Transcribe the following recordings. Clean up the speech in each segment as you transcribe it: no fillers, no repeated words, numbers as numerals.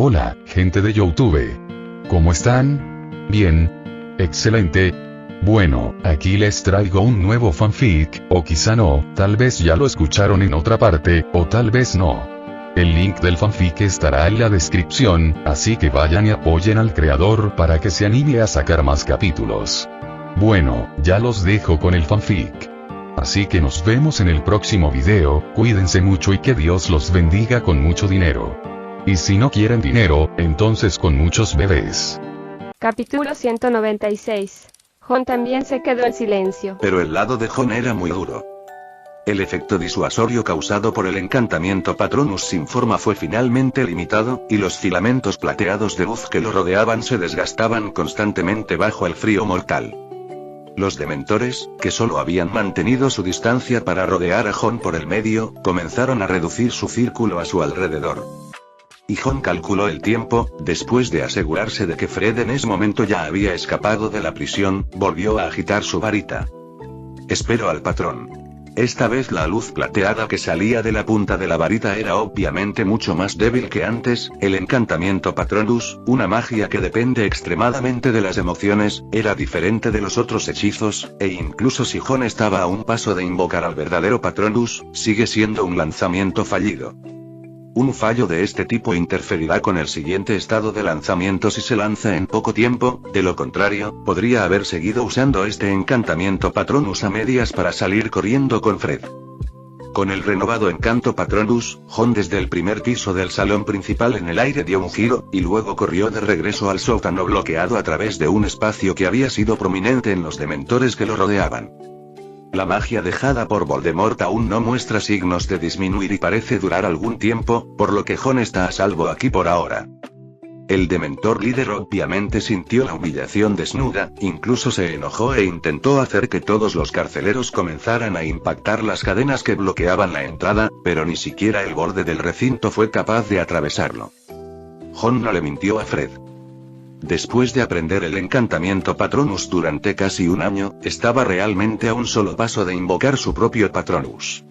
Hola, gente de YouTube. ¿Cómo están? Bien. Excelente. Bueno, aquí les traigo un nuevo fanfic, o quizá no, tal vez ya lo escucharon en otra parte, o tal vez no. El link del fanfic estará en la descripción, así que vayan y apoyen al creador para que se anime a sacar más capítulos. Bueno, ya los dejo con el fanfic. Así que nos vemos en el próximo video, cuídense mucho y que Dios los bendiga con mucho dinero. Y si no quieren dinero, entonces con muchos bebés. Capítulo 196. Jon también se quedó en silencio. Pero el lado de Jon era muy duro. El efecto disuasorio causado por el encantamiento Patronus sin forma fue finalmente limitado, y los filamentos plateados de luz que lo rodeaban se desgastaban constantemente bajo el frío mortal. Los dementores, que solo habían mantenido su distancia para rodear a Jon por el medio, comenzaron a reducir su círculo a su alrededor. Y Jon calculó el tiempo, después de asegurarse de que Fred en ese momento ya había escapado de la prisión, volvió a agitar su varita. Esperó al patrón. Esta vez la luz plateada que salía de la punta de la varita era obviamente mucho más débil que antes. El encantamiento Patronus, una magia que depende extremadamente de las emociones, era diferente de los otros hechizos, e incluso si Jon estaba a un paso de invocar al verdadero Patronus, sigue siendo un lanzamiento fallido. Un fallo de este tipo interferirá con el siguiente estado de lanzamiento si se lanza en poco tiempo, de lo contrario, podría haber seguido usando este encantamiento Patronus a medias para salir corriendo con Fred. Con el renovado encanto Patronus, Jon desde el primer piso del salón principal en el aire dio un giro, y luego corrió de regreso al sótano bloqueado a través de un espacio que había sido prominente en los dementores que lo rodeaban. La magia dejada por Voldemort aún no muestra signos de disminuir y parece durar algún tiempo, por lo que Jon está a salvo aquí por ahora. El dementor líder obviamente sintió la humillación desnuda, incluso se enojó e intentó hacer que todos los carceleros comenzaran a impactar las cadenas que bloqueaban la entrada, pero ni siquiera el borde del recinto fue capaz de atravesarlo. Jon no le mintió a Fred. Después de aprender el encantamiento Patronus durante casi un año, estaba realmente a un solo paso de invocar su propio Patronus.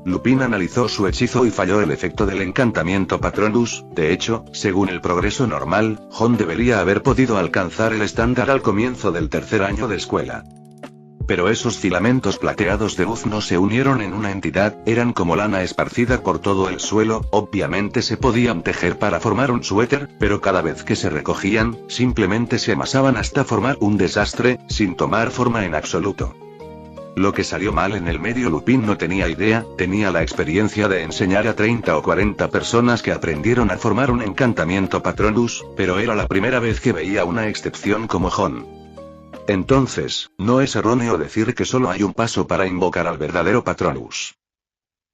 Lupin analizó su hechizo y falló el efecto del encantamiento Patronus. De hecho, según el progreso normal, Jon debería haber podido alcanzar el estándar al comienzo del tercer año de escuela. Pero esos filamentos plateados de luz no se unieron en una entidad, eran como lana esparcida por todo el suelo. Obviamente se podían tejer para formar un suéter, pero cada vez que se recogían, simplemente se amasaban hasta formar un desastre, sin tomar forma en absoluto. Lo que salió mal en el medio Lupin no tenía idea, tenía la experiencia de enseñar a 30 o 40 personas que aprendieron a formar un encantamiento Patronus, pero era la primera vez que veía una excepción como Jon. Entonces, no es erróneo decir que solo hay un paso para invocar al verdadero Patronus.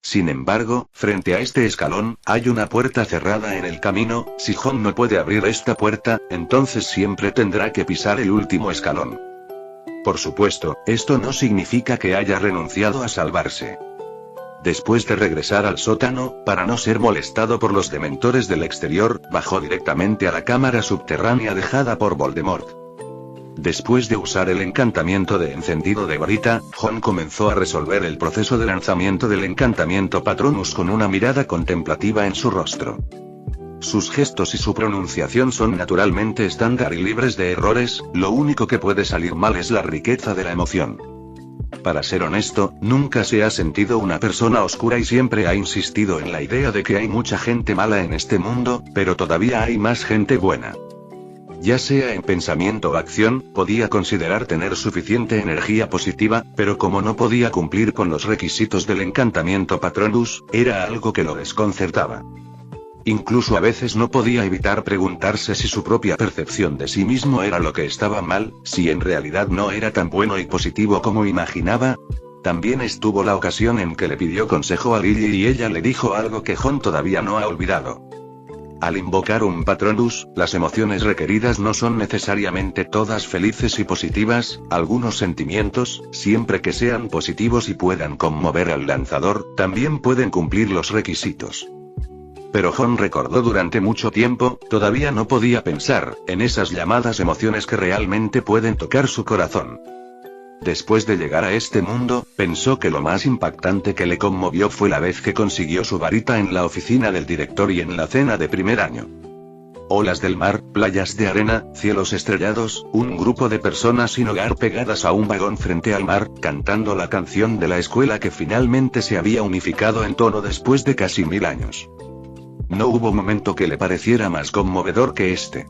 Sin embargo, frente a este escalón, hay una puerta cerrada en el camino. Si Jon no puede abrir esta puerta, entonces siempre tendrá que pisar el último escalón. Por supuesto, esto no significa que haya renunciado a salvarse. Después de regresar al sótano, para no ser molestado por los dementores del exterior, bajó directamente a la cámara subterránea dejada por Voldemort. Después de usar el encantamiento de encendido de varita, Jon comenzó a resolver el proceso de lanzamiento del encantamiento Patronus con una mirada contemplativa en su rostro. Sus gestos y su pronunciación son naturalmente estándar y libres de errores, lo único que puede salir mal es la riqueza de la emoción. Para ser honesto, nunca se ha sentido una persona oscura y siempre ha insistido en la idea de que hay mucha gente mala en este mundo, pero todavía hay más gente buena. Ya sea en pensamiento o acción, podía considerar tener suficiente energía positiva, pero como no podía cumplir con los requisitos del encantamiento Patronus, era algo que lo desconcertaba. Incluso a veces no podía evitar preguntarse si su propia percepción de sí mismo era lo que estaba mal, si en realidad no era tan bueno y positivo como imaginaba. También estuvo la ocasión en que le pidió consejo a Lily y ella le dijo algo que Jon todavía no ha olvidado. Al invocar un Patronus, las emociones requeridas no son necesariamente todas felices y positivas. Algunos sentimientos, siempre que sean positivos y puedan conmover al lanzador, también pueden cumplir los requisitos. Pero Jon recordó durante mucho tiempo, todavía no podía pensar en esas llamadas emociones que realmente pueden tocar su corazón. Después de llegar a este mundo, pensó que lo más impactante que le conmovió fue la vez que consiguió su varita en la oficina del director y en la cena de primer año. Olas del mar, playas de arena, cielos estrellados, un grupo de personas sin hogar pegadas a un vagón frente al mar, cantando la canción de la escuela que finalmente se había unificado en tono después de casi 1000 años. No hubo momento que le pareciera más conmovedor que este.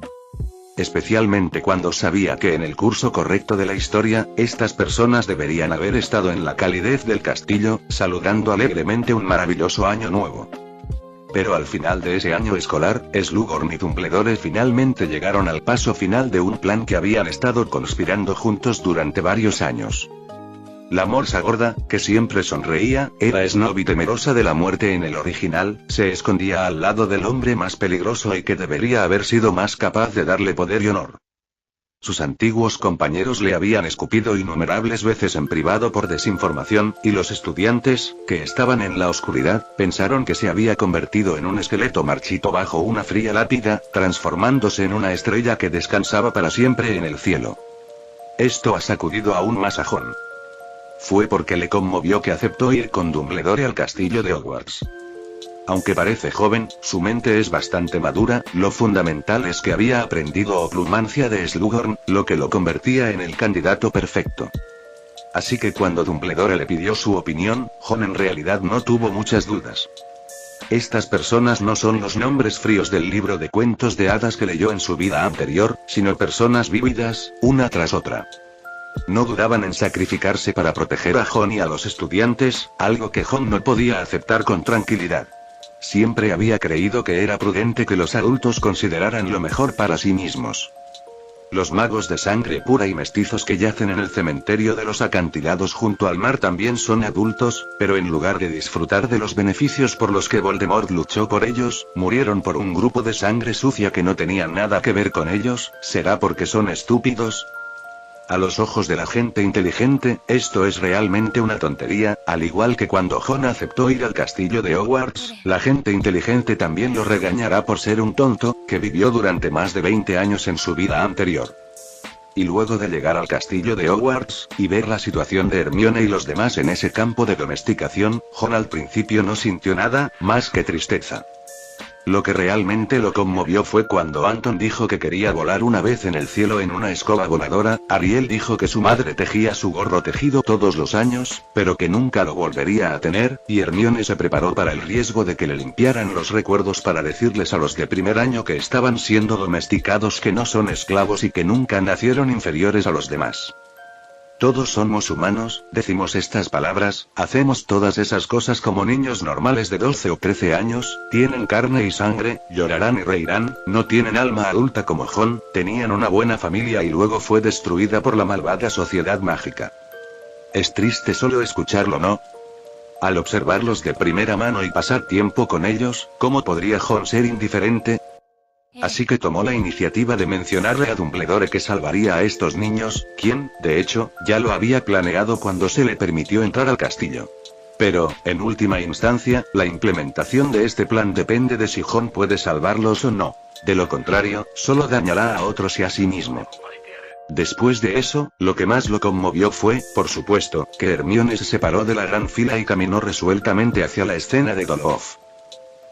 Especialmente cuando sabía que en el curso correcto de la historia, estas personas deberían haber estado en la calidez del castillo, saludando alegremente un maravilloso año nuevo. Pero al final de ese año escolar, Slughorn y Dumbledore finalmente llegaron al paso final de un plan que habían estado conspirando juntos durante varios años. La morsa gorda, que siempre sonreía, era snob y temerosa de la muerte en el original, se escondía al lado del hombre más peligroso y que debería haber sido más capaz de darle poder y honor. Sus antiguos compañeros le habían escupido innumerables veces en privado por desinformación, y los estudiantes, que estaban en la oscuridad, pensaron que se había convertido en un esqueleto marchito bajo una fría lápida, transformándose en una estrella que descansaba para siempre en el cielo. Esto ha sacudido aún más a Jon. Fue porque le conmovió que aceptó ir con Dumbledore al castillo de Hogwarts. Aunque parece joven, su mente es bastante madura, lo fundamental es que había aprendido Occlumancia de Slughorn, lo que lo convertía en el candidato perfecto. Así que cuando Dumbledore le pidió su opinión, Jon en realidad no tuvo muchas dudas. Estas personas no son los nombres fríos del libro de cuentos de hadas que leyó en su vida anterior, sino personas vívidas, una tras otra. No dudaban en sacrificarse para proteger a Jon y a los estudiantes, algo que Jon no podía aceptar con tranquilidad. Siempre había creído que era prudente que los adultos consideraran lo mejor para sí mismos. Los magos de sangre pura y mestizos que yacen en el cementerio de los acantilados junto al mar también son adultos, pero en lugar de disfrutar de los beneficios por los que Voldemort luchó por ellos, murieron por un grupo de sangre sucia que no tenía nada que ver con ellos. ¿Será porque son estúpidos? A los ojos de la gente inteligente, esto es realmente una tontería, al igual que cuando Jon aceptó ir al castillo de Hogwarts, la gente inteligente también lo regañará por ser un tonto, que vivió durante más de 20 años en su vida anterior. Y luego de llegar al castillo de Hogwarts, y ver la situación de Hermione y los demás en ese campo de domesticación, Jon al principio no sintió nada, más que tristeza. Lo que realmente lo conmovió fue cuando Anton dijo que quería volar una vez en el cielo en una escoba voladora, Ariel dijo que su madre tejía su gorro tejido todos los años, pero que nunca lo volvería a tener, y Hermione se preparó para el riesgo de que le limpiaran los recuerdos para decirles a los de primer año que estaban siendo domesticados, que no son esclavos y que nunca nacieron inferiores a los demás. Todos somos humanos, decimos estas palabras, hacemos todas esas cosas como niños normales de 12 o 13 años, tienen carne y sangre, llorarán y reirán, no tienen alma adulta como Jon, tenían una buena familia y luego fue destruida por la malvada sociedad mágica. Es triste solo escucharlo, ¿no? Al observarlos de primera mano y pasar tiempo con ellos, ¿cómo podría Jon ser indiferente? Así que tomó la iniciativa de mencionarle a Dumbledore que salvaría a estos niños, quien, de hecho, ya lo había planeado cuando se le permitió entrar al castillo. Pero, en última instancia, la implementación de este plan depende de si Jon puede salvarlos o no. De lo contrario, solo dañará a otros y a sí mismo. Después de eso, lo que más lo conmovió fue, por supuesto, que Hermione se separó de la gran fila y caminó resueltamente hacia la escena de Dolohov.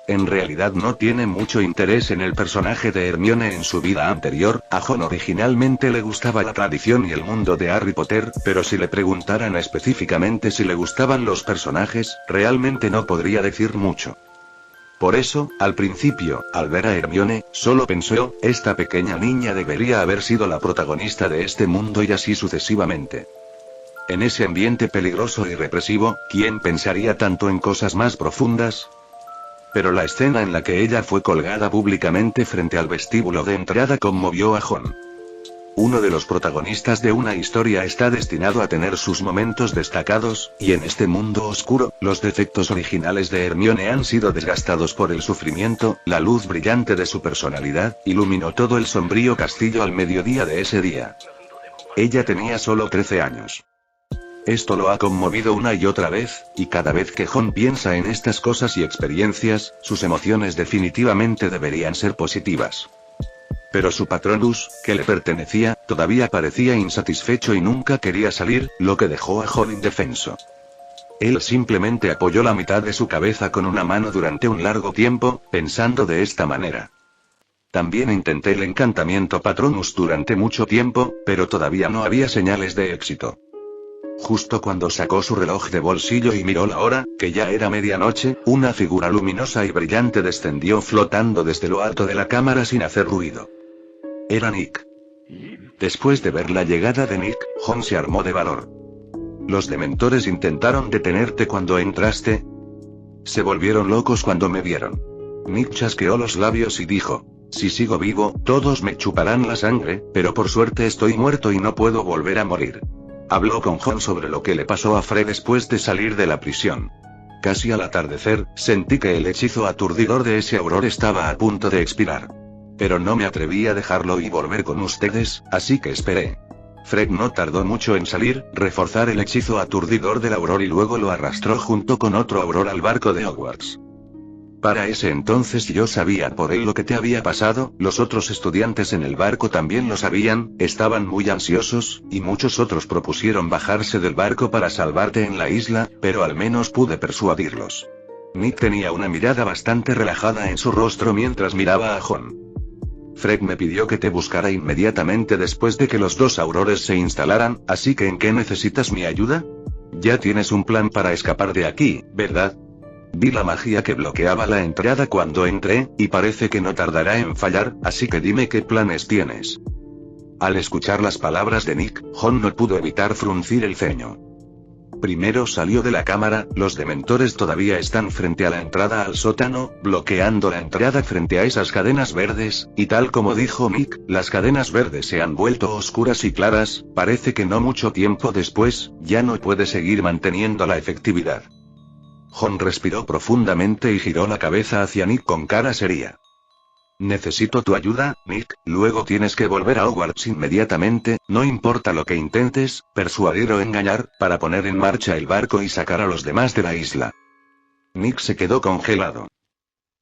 En realidad no tiene mucho interés en el personaje de Hermione en su vida anterior, a Jon originalmente le gustaba la tradición y el mundo de Harry Potter, pero si le preguntaran específicamente si le gustaban los personajes, realmente no podría decir mucho. Por eso, al principio, al ver a Hermione, solo pensó, esta pequeña niña debería haber sido la protagonista de este mundo y así sucesivamente. En ese ambiente peligroso y represivo, ¿quién pensaría tanto en cosas más profundas? Pero la escena en la que ella fue colgada públicamente frente al vestíbulo de entrada conmovió a Jon. Uno de los protagonistas de una historia está destinado a tener sus momentos destacados, y en este mundo oscuro, los defectos originales de Hermione han sido desgastados por el sufrimiento. La luz brillante de su personalidad iluminó todo el sombrío castillo al mediodía de ese día. Ella tenía solo 13 años. Esto lo ha conmovido una y otra vez, y cada vez que Jon piensa en estas cosas y experiencias, sus emociones definitivamente deberían ser positivas. Pero su Patronus, que le pertenecía, todavía parecía insatisfecho y nunca quería salir, lo que dejó a Jon indefenso. Él simplemente apoyó la mitad de su cabeza con una mano durante un largo tiempo, pensando de esta manera. También intenté el encantamiento Patronus durante mucho tiempo, pero todavía no había señales de éxito. Justo cuando sacó su reloj de bolsillo y miró la hora, que ya era medianoche, una figura luminosa y brillante descendió flotando desde lo alto de la cámara sin hacer ruido. Era Nick. Después de ver la llegada de Nick, Jon se armó de valor. ¿Los dementores intentaron detenerte cuando entraste? Se volvieron locos cuando me vieron. Nick chasqueó los labios y dijo: si sigo vivo, todos me chuparán la sangre, pero por suerte estoy muerto y no puedo volver a morir. Habló con Jon sobre lo que le pasó a Fred después de salir de la prisión. Casi al atardecer, sentí que el hechizo aturdidor de ese auror estaba a punto de expirar. Pero no me atreví a dejarlo y volver con ustedes, así que esperé. Fred no tardó mucho en salir, reforzar el hechizo aturdidor del auror y luego lo arrastró junto con otro auror al barco de Hogwarts. Para ese entonces yo sabía por él lo que te había pasado, los otros estudiantes en el barco también lo sabían, estaban muy ansiosos, y muchos otros propusieron bajarse del barco para salvarte en la isla, pero al menos pude persuadirlos. Nick tenía una mirada bastante relajada en su rostro mientras miraba a Jon. Fred me pidió que te buscara inmediatamente después de que los dos aurores se instalaran, así que ¿en qué necesitas mi ayuda? Ya tienes un plan para escapar de aquí, ¿verdad? Vi la magia que bloqueaba la entrada cuando entré, y parece que no tardará en fallar, así que dime qué planes tienes. Al escuchar las palabras de Nick, Jon no pudo evitar fruncir el ceño. Primero salió de la cámara, los dementores todavía están frente a la entrada al sótano, bloqueando la entrada frente a esas cadenas verdes, y tal como dijo Nick, las cadenas verdes se han vuelto oscuras y claras, parece que no mucho tiempo después, ya no puede seguir manteniendo la efectividad. Jon respiró profundamente y giró la cabeza hacia Nick con cara seria. Necesito tu ayuda, Nick, luego tienes que volver a Hogwarts inmediatamente, no importa lo que intentes, persuadir o engañar, para poner en marcha el barco y sacar a los demás de la isla. Nick se quedó congelado.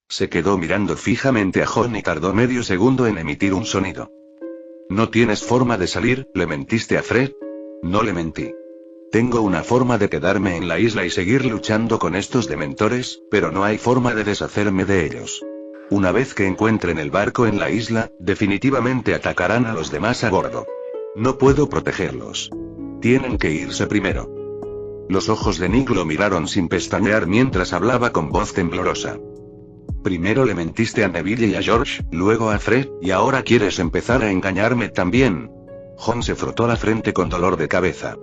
Se quedó mirando fijamente a Jon y tardó medio segundo en emitir un sonido. ¿No tienes forma de salir? ¿Le mentiste a Fred? No le mentí. Tengo una forma de quedarme en la isla y seguir luchando con estos dementores, pero no hay forma de deshacerme de ellos. Una vez que encuentren el barco en la isla, definitivamente atacarán a los demás a bordo. No puedo protegerlos. Tienen que irse primero. Los ojos de Nick lo miraron sin pestañear mientras hablaba con voz temblorosa. Primero le mentiste a Neville y a George, luego a Fred, y ahora quieres empezar a engañarme también. Jon se frotó la frente con dolor de cabeza.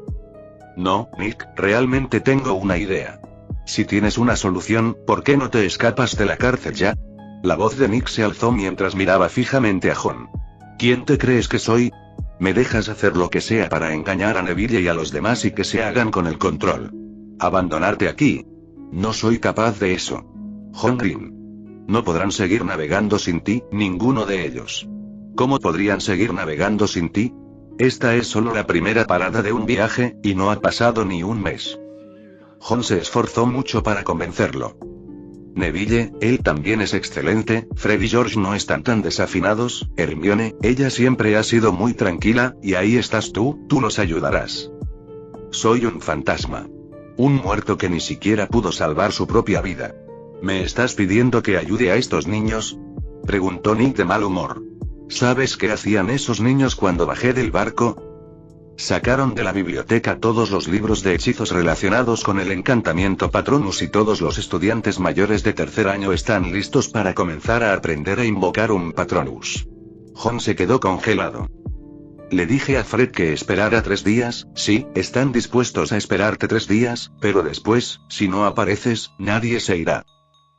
No, Nick, realmente tengo una idea. Si tienes una solución, ¿por qué no te escapas de la cárcel ya? La voz de Nick se alzó mientras miraba fijamente a Jon. ¿Quién te crees que soy? ¿Me dejas hacer lo que sea para engañar a Neville y a los demás y que se hagan con el control? ¿Abandonarte aquí? No soy capaz de eso. Jon Green. No podrán seguir navegando sin ti, ninguno de ellos. ¿Cómo podrían seguir navegando sin ti? Esta es solo la primera parada de un viaje, y no ha pasado ni un mes. Jon se esforzó mucho para convencerlo. Neville, él también es excelente, Fred y George no están tan desafinados, Hermione, ella siempre ha sido muy tranquila, y ahí estás tú los ayudarás. Soy un fantasma. Un muerto que ni siquiera pudo salvar su propia vida. ¿Me estás pidiendo que ayude a estos niños? Preguntó Nick de mal humor. ¿Sabes qué hacían esos niños cuando bajé del barco? Sacaron de la biblioteca todos los libros de hechizos relacionados con el encantamiento Patronus y todos los estudiantes mayores de tercer año están listos para comenzar a aprender a invocar un Patronus. Jon se quedó congelado. Le dije a Fred que esperara 3 días, sí, están dispuestos a esperarte 3 días, pero después, si no apareces, nadie se irá.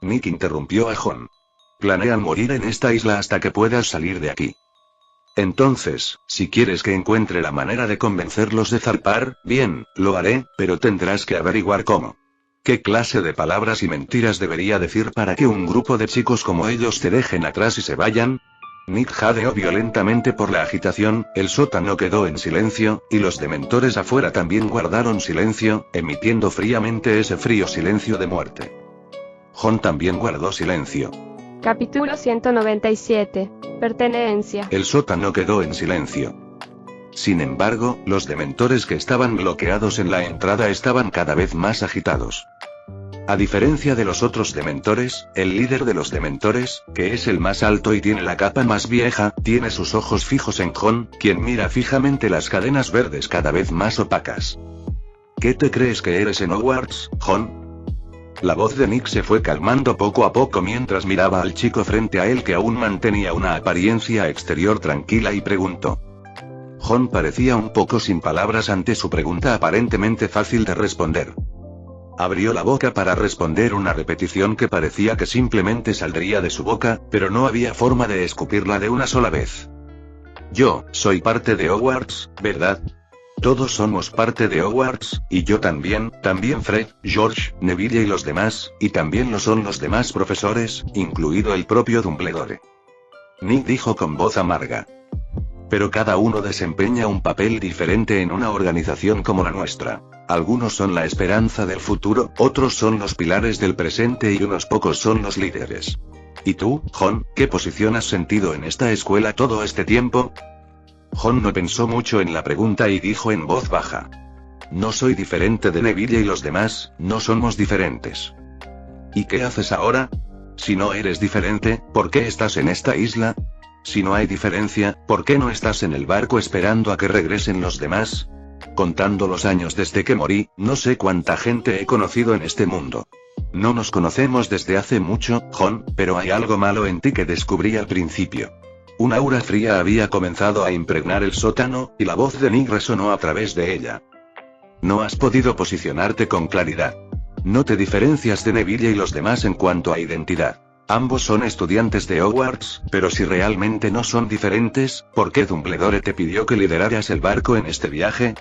Nick interrumpió a Jon. Planean morir en esta isla hasta que puedas salir de aquí. Entonces, si quieres que encuentre la manera de convencerlos de zarpar, bien, lo haré, pero tendrás que averiguar cómo. ¿Qué clase de palabras y mentiras debería decir para que un grupo de chicos como ellos te dejen atrás y se vayan? Nick jadeó violentamente por la agitación, el sótano quedó en silencio, y los dementores afuera también guardaron silencio, emitiendo fríamente ese frío silencio de muerte. Jon también guardó silencio. Capítulo 197. Pertenencia. El sótano quedó en silencio. Sin embargo, los dementores que estaban bloqueados en la entrada estaban cada vez más agitados. A diferencia de los otros dementores, el líder de los dementores, que es el más alto y tiene la capa más vieja, tiene sus ojos fijos en Jon, quien mira fijamente las cadenas verdes cada vez más opacas. ¿Qué te crees que eres en Hogwarts, Jon? La voz de Nick se fue calmando poco a poco mientras miraba al chico frente a él que aún mantenía una apariencia exterior tranquila y preguntó. Jon parecía un poco sin palabras ante su pregunta aparentemente fácil de responder. Abrió la boca para responder una repetición que parecía que simplemente saldría de su boca, pero no había forma de escupirla de una sola vez. Yo, soy parte de Hogwarts, ¿verdad? Todos somos parte de Hogwarts, y yo también Fred, George, Neville y los demás, y también lo son los demás profesores, incluido el propio Dumbledore. Nick dijo con voz amarga. Pero cada uno desempeña un papel diferente en una organización como la nuestra. Algunos son la esperanza del futuro, otros son los pilares del presente y unos pocos son los líderes. ¿Y tú, Jon, qué posición has sentido en esta escuela todo este tiempo? Jon no pensó mucho en la pregunta y dijo en voz baja. No soy diferente de Neville y los demás, no somos diferentes. ¿Y qué haces ahora? Si no eres diferente, ¿por qué estás en esta isla? Si no hay diferencia, ¿por qué no estás en el barco esperando a que regresen los demás? Contando los años desde que morí, no sé cuánta gente he conocido en este mundo. No nos conocemos desde hace mucho, Jon, pero hay algo malo en ti que descubrí al principio. Un aura fría había comenzado a impregnar el sótano, y la voz de Nick resonó a través de ella. No has podido posicionarte con claridad. No te diferencias de Neville y los demás en cuanto a identidad. Ambos son estudiantes de Hogwarts, pero si realmente no son diferentes, ¿por qué Dumbledore te pidió que lideraras el barco en este viaje?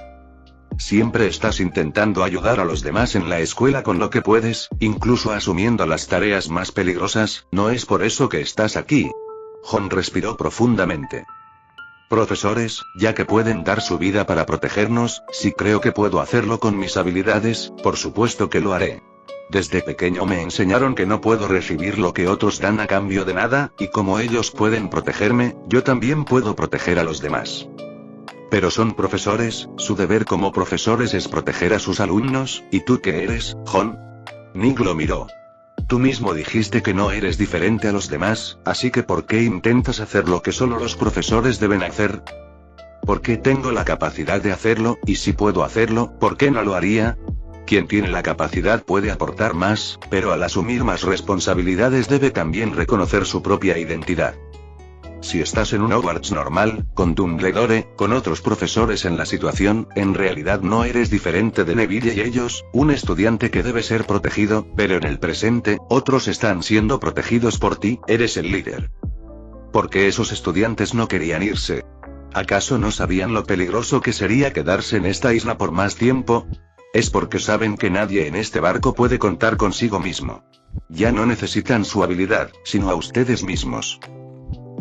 Siempre estás intentando ayudar a los demás en la escuela con lo que puedes, incluso asumiendo las tareas más peligrosas, ¿no es por eso que estás aquí? Jon respiró profundamente. Profesores, ya que pueden dar su vida para protegernos, si creo que puedo hacerlo con mis habilidades, por supuesto que lo haré. Desde pequeño me enseñaron que no puedo recibir lo que otros dan a cambio de nada, y como ellos pueden protegerme, yo también puedo proteger a los demás. Pero son profesores, su deber como profesores es proteger a sus alumnos, ¿y tú qué eres, Jon? Nick lo miró. Tú mismo dijiste que no eres diferente a los demás, así que ¿por qué intentas hacer lo que solo los profesores deben hacer? Porque tengo la capacidad de hacerlo, y si puedo hacerlo, ¿por qué no lo haría? Quien tiene la capacidad puede aportar más, pero al asumir más responsabilidades debe también reconocer su propia identidad. Si estás en un Hogwarts normal, con Dumbledore, con otros profesores en la situación, en realidad no eres diferente de Neville y ellos, un estudiante que debe ser protegido, pero en el presente, otros están siendo protegidos por ti, eres el líder. ¿Por qué esos estudiantes no querían irse? ¿Acaso no sabían lo peligroso que sería quedarse en esta isla por más tiempo? Es porque saben que nadie en este barco puede contar consigo mismo. Ya no necesitan su habilidad, sino a ustedes mismos.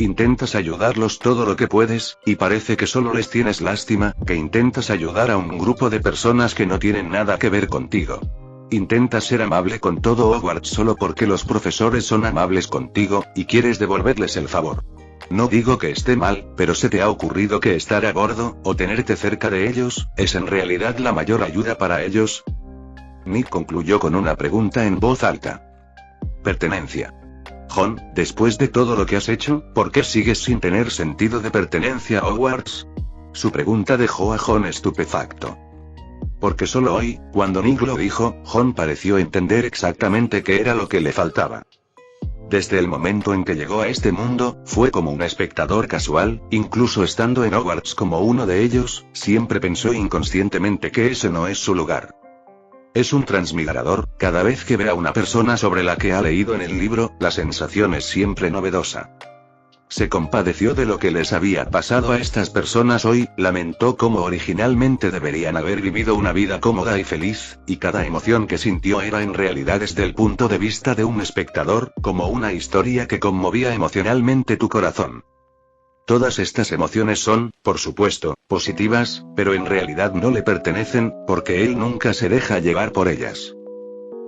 Intentas ayudarlos todo lo que puedes, y parece que solo les tienes lástima, que intentas ayudar a un grupo de personas que no tienen nada que ver contigo. Intentas ser amable con todo Hogwarts solo porque los profesores son amables contigo, y quieres devolverles el favor. No digo que esté mal, pero ¿se te ha ocurrido que estar a bordo, o tenerte cerca de ellos, es en realidad la mayor ayuda para ellos? Nick concluyó con una pregunta en voz alta. Pertenencia. Jon, después de todo lo que has hecho, ¿por qué sigues sin tener sentido de pertenencia a Hogwarts? Su pregunta dejó a Jon estupefacto. Porque solo hoy, cuando Nick lo dijo, Jon pareció entender exactamente qué era lo que le faltaba. Desde el momento en que llegó a este mundo, fue como un espectador casual, incluso estando en Hogwarts como uno de ellos, siempre pensó inconscientemente que ese no es su lugar. Es un transmigrador, cada vez que ve a una persona sobre la que ha leído en el libro, la sensación es siempre novedosa. Se compadeció de lo que les había pasado a estas personas hoy, lamentó cómo originalmente deberían haber vivido una vida cómoda y feliz, y cada emoción que sintió era en realidad desde el punto de vista de un espectador, como una historia que conmovía emocionalmente tu corazón. Todas estas emociones son, por supuesto, positivas, pero en realidad no le pertenecen, porque él nunca se deja llevar por ellas.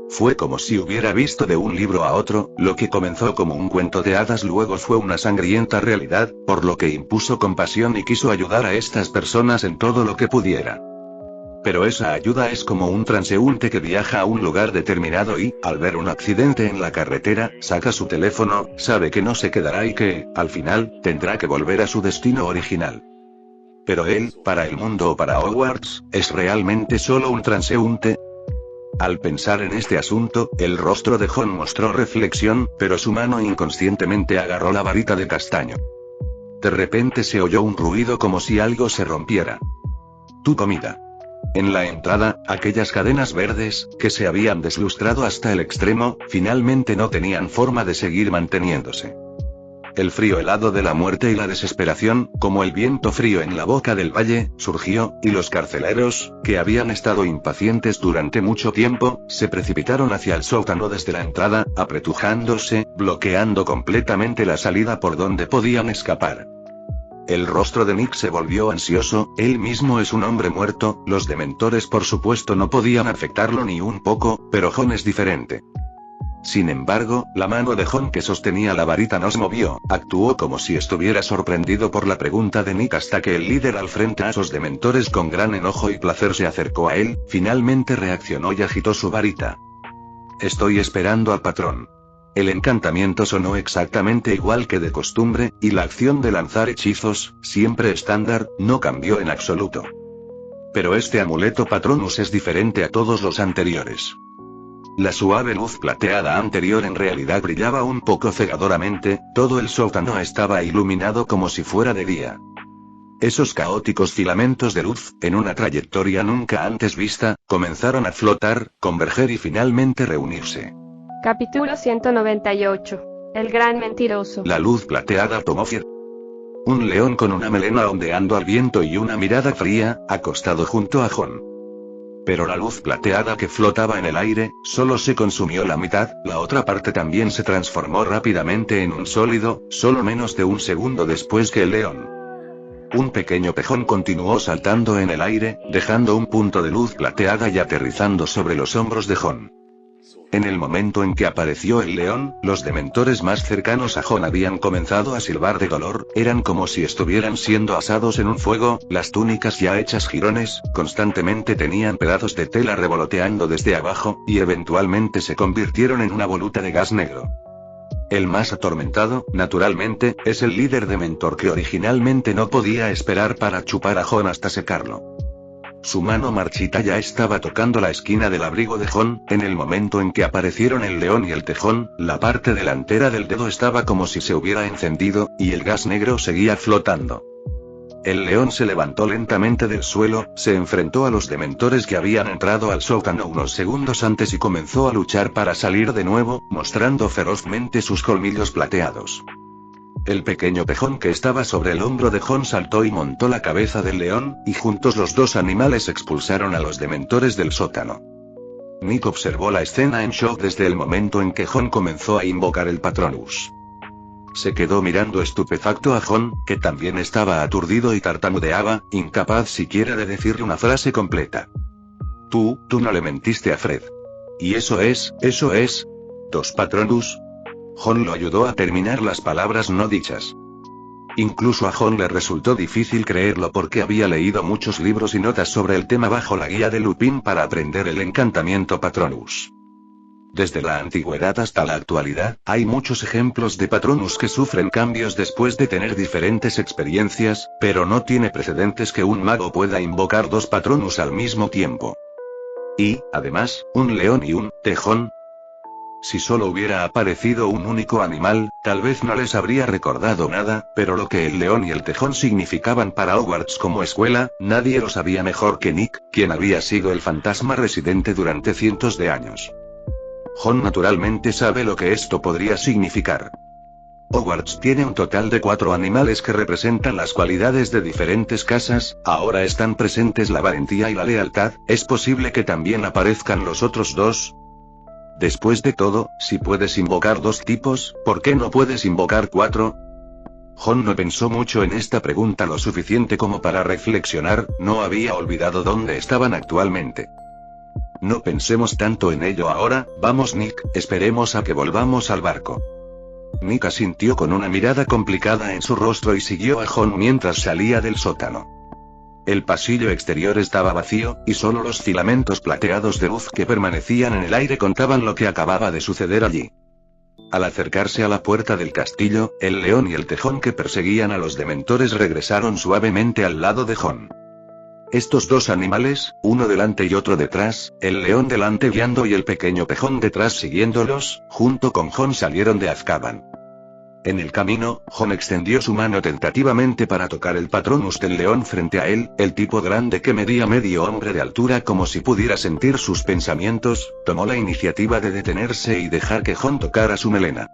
Fue como si hubiera visto de un libro a otro, lo que comenzó como un cuento de hadas luego fue una sangrienta realidad, por lo que impuso compasión y quiso ayudar a estas personas en todo lo que pudiera. Pero esa ayuda es como un transeúnte que viaja a un lugar determinado y, al ver un accidente en la carretera, saca su teléfono, sabe que no se quedará y que, al final, tendrá que volver a su destino original. Pero él, para el mundo o para Hogwarts, ¿es realmente solo un transeúnte? Al pensar en este asunto, el rostro de Jon mostró reflexión, pero su mano inconscientemente agarró la varita de castaño. De repente se oyó un ruido como si algo se rompiera. Tu comida. En la entrada, aquellas cadenas verdes, que se habían deslustrado hasta el extremo, finalmente no tenían forma de seguir manteniéndose. El frío helado de la muerte y la desesperación, como el viento frío en la boca del valle, surgió, y los carceleros, que habían estado impacientes durante mucho tiempo, se precipitaron hacia el sótano desde la entrada, apretujándose, bloqueando completamente la salida por donde podían escapar. El rostro de Nick se volvió ansioso, él mismo es un hombre muerto, los dementores por supuesto no podían afectarlo ni un poco, pero Jon es diferente. Sin embargo, la mano de Jon que sostenía la varita no se movió, actuó como si estuviera sorprendido por la pregunta de Nick hasta que el líder al frente a esos dementores con gran enojo y placer se acercó a él, finalmente reaccionó y agitó su varita. Estoy esperando al patrón. El encantamiento sonó exactamente igual que de costumbre, y la acción de lanzar hechizos, siempre estándar, no cambió en absoluto. Pero este amuleto Patronus es diferente a todos los anteriores. La suave luz plateada anterior en realidad brillaba un poco cegadoramente, todo el sótano estaba iluminado como si fuera de día. Esos caóticos filamentos de luz, en una trayectoria nunca antes vista, comenzaron a flotar, converger y finalmente reunirse. Capítulo 198. El gran mentiroso. La luz plateada tomó forma. Un león con una melena ondeando al viento y una mirada fría, acostado junto a Jon. Pero la luz plateada que flotaba en el aire, solo se consumió la mitad, la otra parte también se transformó rápidamente en un sólido, solo menos de un segundo después que el león. Un pequeño pejón continuó saltando en el aire, dejando un punto de luz plateada y aterrizando sobre los hombros de Jon. En el momento en que apareció el león, los dementores más cercanos a Jon habían comenzado a silbar de dolor, eran como si estuvieran siendo asados en un fuego, las túnicas ya hechas jirones, constantemente tenían pedazos de tela revoloteando desde abajo, y eventualmente se convirtieron en una voluta de gas negro. El más atormentado, naturalmente, es el líder dementor que originalmente no podía esperar para chupar a Jon hasta secarlo. Su mano marchita ya estaba tocando la esquina del abrigo de Jon, en el momento en que aparecieron el león y el tejón, la parte delantera del dedo estaba como si se hubiera encendido, y el gas negro seguía flotando. El león se levantó lentamente del suelo, se enfrentó a los dementores que habían entrado al sótano unos segundos antes y comenzó a luchar para salir de nuevo, mostrando ferozmente sus colmillos plateados. El pequeño tejón que estaba sobre el hombro de Jon saltó y montó la cabeza del león, y juntos los dos animales expulsaron a los dementores del sótano. Nick observó la escena en shock desde el momento en que Jon comenzó a invocar el Patronus. Se quedó mirando estupefacto a Jon, que también estaba aturdido y tartamudeaba, incapaz siquiera de decirle una frase completa. Tú no le mentiste a Fred. Y eso es, ¿dos Patronus? Jon lo ayudó a terminar las palabras no dichas. Incluso a Jon le resultó difícil creerlo porque había leído muchos libros y notas sobre el tema bajo la guía de Lupin para aprender el encantamiento Patronus. Desde la antigüedad hasta la actualidad, hay muchos ejemplos de Patronus que sufren cambios después de tener diferentes experiencias, pero no tiene precedentes que un mago pueda invocar dos Patronus al mismo tiempo. Y, además, un león y un tejón. Si solo hubiera aparecido un único animal, tal vez no les habría recordado nada, pero lo que el león y el tejón significaban para Hogwarts como escuela, nadie lo sabía mejor que Nick, quien había sido el fantasma residente durante cientos de años. Jon naturalmente sabe lo que esto podría significar. Hogwarts tiene un total de 4 animales que representan las cualidades de diferentes casas, ahora están presentes la valentía y la lealtad, ¿es posible que también aparezcan los otros dos? Después de todo, si puedes invocar 2 tipos, ¿por qué no puedes invocar 4? Jon no pensó mucho en esta pregunta lo suficiente como para reflexionar, no había olvidado dónde estaban actualmente. No pensemos tanto en ello ahora, vamos Nick, esperemos a que volvamos al barco. Nick asintió con una mirada complicada en su rostro y siguió a Jon mientras salía del sótano. El pasillo exterior estaba vacío, y solo los filamentos plateados de luz que permanecían en el aire contaban lo que acababa de suceder allí. Al acercarse a la puerta del castillo, el león y el tejón que perseguían a los dementores regresaron suavemente al lado de Jon. Estos dos animales, uno delante y otro detrás, el león delante guiando y el pequeño tejón detrás siguiéndolos, junto con Jon salieron de Azkaban. En el camino, Jon extendió su mano tentativamente para tocar el Patronus del león frente a él, el tipo grande que medía medio hombre de altura como si pudiera sentir sus pensamientos, tomó la iniciativa de detenerse y dejar que Jon tocara su melena.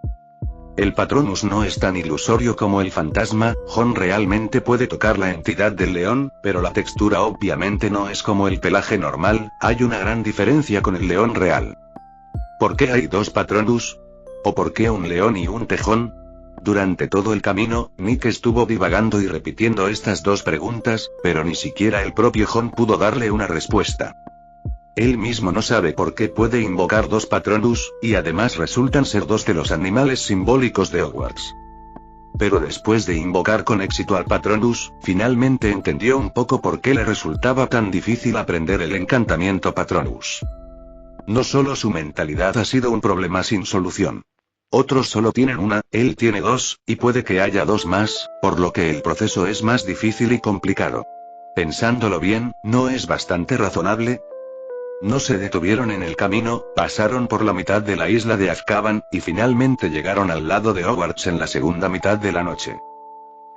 El Patronus no es tan ilusorio como el fantasma, Jon realmente puede tocar la entidad del león, pero la textura obviamente no es como el pelaje normal, hay una gran diferencia con el león real. ¿Por qué hay dos Patronus? ¿O por qué un león y un tejón? Durante todo el camino, Nick estuvo divagando y repitiendo estas dos preguntas, pero ni siquiera el propio Jon pudo darle una respuesta. Él mismo no sabe por qué puede invocar dos Patronus, y además resultan ser dos de los animales simbólicos de Hogwarts. Pero después de invocar con éxito al Patronus, finalmente entendió un poco por qué le resultaba tan difícil aprender el encantamiento Patronus. No solo su mentalidad ha sido un problema sin solución. Otros solo tienen una, él tiene dos, y puede que haya dos más, por lo que el proceso es más difícil y complicado. Pensándolo bien, ¿no es bastante razonable? No se detuvieron en el camino, pasaron por la mitad de la isla de Azkaban, y finalmente llegaron al lado de Hogwarts en la segunda mitad de la noche.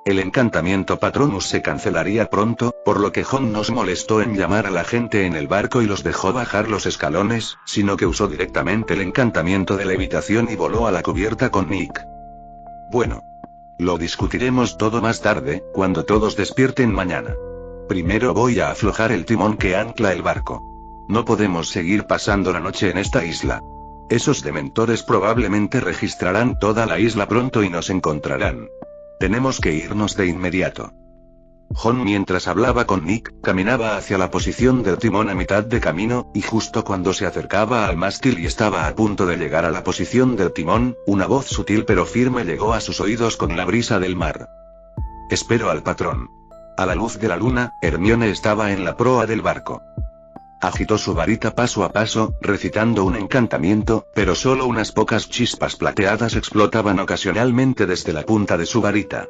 El encantamiento Patronus se cancelaría pronto, por lo que Jon no se molestó en llamar a la gente en el barco y los dejó bajar los escalones, sino que usó directamente el encantamiento de levitación y voló a la cubierta con Nick. Bueno. Lo discutiremos todo más tarde, cuando todos despierten mañana. Primero voy a aflojar el timón que ancla el barco. No podemos seguir pasando la noche en esta isla. Esos dementores probablemente registrarán toda la isla pronto y nos encontrarán. Tenemos que irnos de inmediato. Jon, mientras hablaba con Nick, caminaba hacia la posición del timón a mitad de camino, y justo cuando se acercaba al mástil y estaba a punto de llegar a la posición del timón, una voz sutil pero firme llegó a sus oídos con la brisa del mar. Espero al patrón. A la luz de la luna, Hermione estaba en la proa del barco. Agitó su varita paso a paso, recitando un encantamiento, pero solo unas pocas chispas plateadas explotaban ocasionalmente desde la punta de su varita.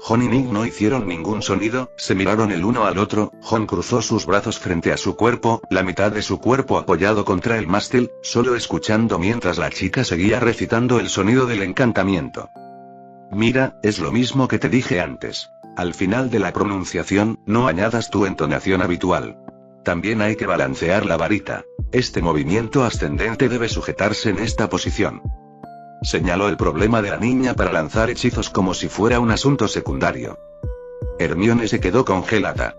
Jon y Nick no hicieron ningún sonido, se miraron el uno al otro. Jon cruzó sus brazos frente a su cuerpo, la mitad de su cuerpo apoyado contra el mástil, solo escuchando mientras la chica seguía recitando el sonido del encantamiento. Mira, es lo mismo que te dije antes. Al final de la pronunciación, no añadas tu entonación habitual. También hay que balancear la varita. Este movimiento ascendente debe sujetarse en esta posición. Señaló el problema de la niña para lanzar hechizos como si fuera un asunto secundario. Hermione se quedó congelada.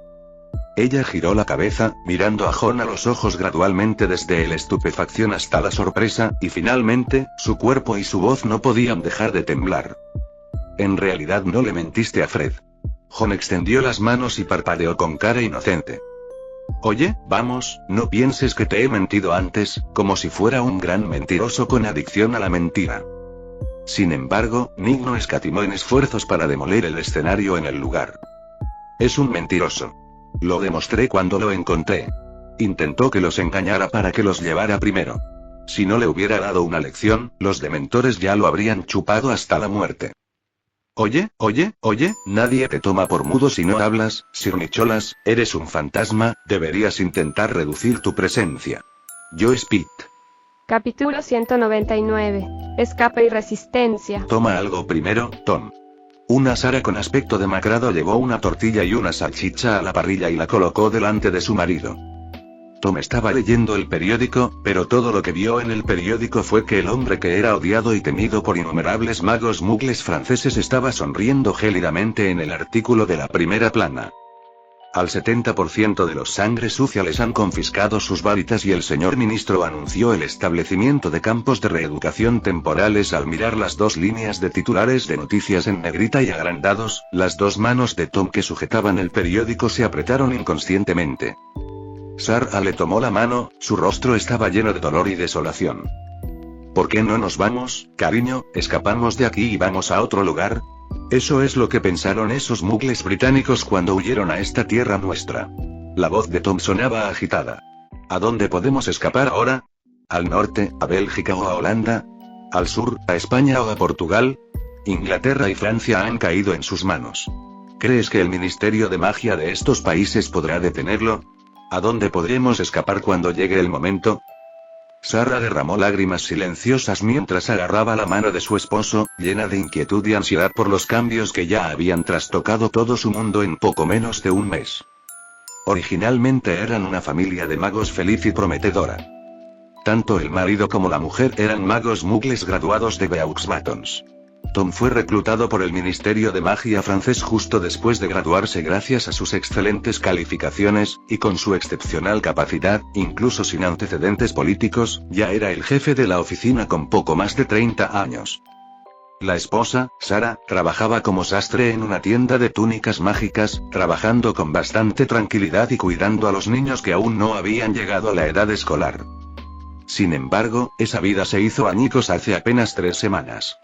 Ella giró la cabeza, mirando a Jon a los ojos gradualmente desde la estupefacción hasta la sorpresa, y finalmente, su cuerpo y su voz no podían dejar de temblar. En realidad no le mentiste a Fred. Jon extendió las manos y parpadeó con cara inocente. Oye, vamos, no pienses que te he mentido antes, como si fuera un gran mentiroso con adicción a la mentira. Sin embargo, Nick no escatimó en esfuerzos para demoler el escenario en el lugar. Es un mentiroso. Lo demostré cuando lo encontré. Intentó que los engañara para que los llevara primero. Si no le hubiera dado una lección, los dementores ya lo habrían chupado hasta la muerte. Oye, nadie te toma por mudo si no hablas, Sir Nicholas, eres un fantasma, deberías intentar reducir tu presencia. Yo Speed. Capítulo 199. Escape y resistencia. Toma algo primero, Tom. Una Sara con aspecto demacrado llevó una tortilla y una salchicha a la parrilla y la colocó delante de su marido. Tom estaba leyendo el periódico, pero todo lo que vio en el periódico fue que el hombre que era odiado y temido por innumerables magos mugles franceses estaba sonriendo gélidamente en el artículo de la primera plana. Al 70% de los sangre sucia les han confiscado sus varitas y el señor ministro anunció el establecimiento de campos de reeducación temporales al mirar las dos líneas de titulares de noticias en negrita y agrandados. Las dos manos de Tom que sujetaban el periódico se apretaron inconscientemente. Sarah le tomó la mano, su rostro estaba lleno de dolor y desolación. ¿Por qué no nos vamos, cariño? Escapamos de aquí y vamos a otro lugar. Eso es lo que pensaron esos muggles británicos cuando huyeron a esta tierra nuestra. La voz de Tom sonaba agitada. ¿A dónde podemos escapar ahora? ¿Al norte, a Bélgica o a Holanda? ¿Al sur, a España o a Portugal? Inglaterra y Francia han caído en sus manos. ¿Crees que el Ministerio de Magia de estos países podrá detenerlo? ¿A dónde podremos escapar cuando llegue el momento? Sarah derramó lágrimas silenciosas mientras agarraba la mano de su esposo, llena de inquietud y ansiedad por los cambios que ya habían trastocado todo su mundo en poco menos de un mes. Originalmente eran una familia de magos feliz y prometedora. Tanto el marido como la mujer eran magos muggles graduados de Deux Batons. Tom fue reclutado por el Ministerio de Magia francés justo después de graduarse gracias a sus excelentes calificaciones, y con su excepcional capacidad, incluso sin antecedentes políticos, ya era el jefe de la oficina con poco más de 30 años. La esposa, Sarah, trabajaba como sastre en una tienda de túnicas mágicas, trabajando con bastante tranquilidad y cuidando a los niños que aún no habían llegado a la edad escolar. Sin embargo, esa vida se hizo añicos hace apenas 3 semanas.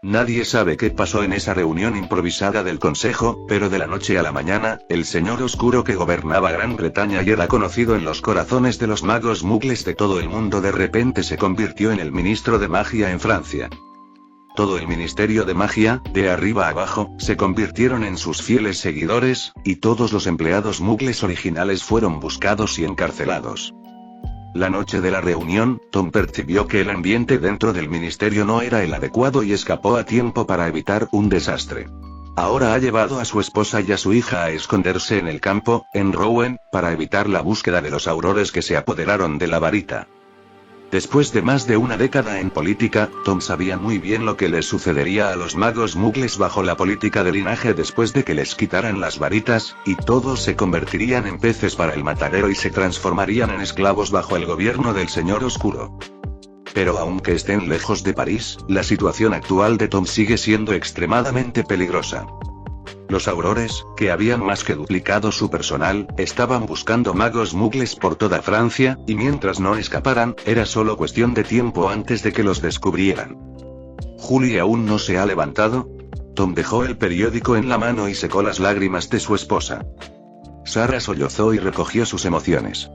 Nadie sabe qué pasó en esa reunión improvisada del consejo, pero de la noche a la mañana, el señor oscuro que gobernaba Gran Bretaña y era conocido en los corazones de los magos muggles de todo el mundo de repente se convirtió en el ministro de magia en Francia. Todo el Ministerio de Magia, de arriba a abajo, se convirtieron en sus fieles seguidores, y todos los empleados muggles originales fueron buscados y encarcelados. La noche de la reunión, Tom percibió que el ambiente dentro del ministerio no era el adecuado y escapó a tiempo para evitar un desastre. Ahora ha llevado a su esposa y a su hija a esconderse en el campo, en Rouen, para evitar la búsqueda de los aurores que se apoderaron de la varita. Después de más de una década en política, Tom sabía muy bien lo que les sucedería a los magos muggles bajo la política de linaje después de que les quitaran las varitas, y todos se convertirían en peces para el matadero y se transformarían en esclavos bajo el gobierno del Señor Oscuro. Pero aunque estén lejos de París, la situación actual de Tom sigue siendo extremadamente peligrosa. Los aurores, que habían más que duplicado su personal, estaban buscando magos muggles por toda Francia, y mientras no escaparan, era solo cuestión de tiempo antes de que los descubrieran. ¿Julie aún no se ha levantado? Tom dejó el periódico en la mano y secó las lágrimas de su esposa. Sarah sollozó y recogió sus emociones.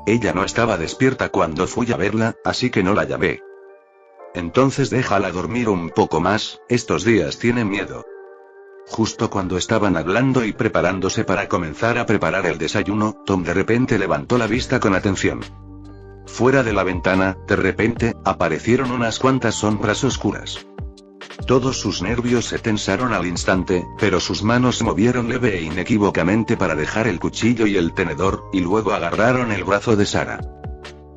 Ella no estaba despierta cuando fui a verla, así que no la llamé. Entonces déjala dormir un poco más, estos días tiene miedo. Justo cuando estaban hablando y preparándose para comenzar a preparar el desayuno, Tom de repente levantó la vista con atención. Fuera de la ventana, de repente, aparecieron unas cuantas sombras oscuras. Todos sus nervios se tensaron al instante, pero sus manos se movieron leve e inequívocamente para dejar el cuchillo y el tenedor, y luego agarraron el brazo de Sarah.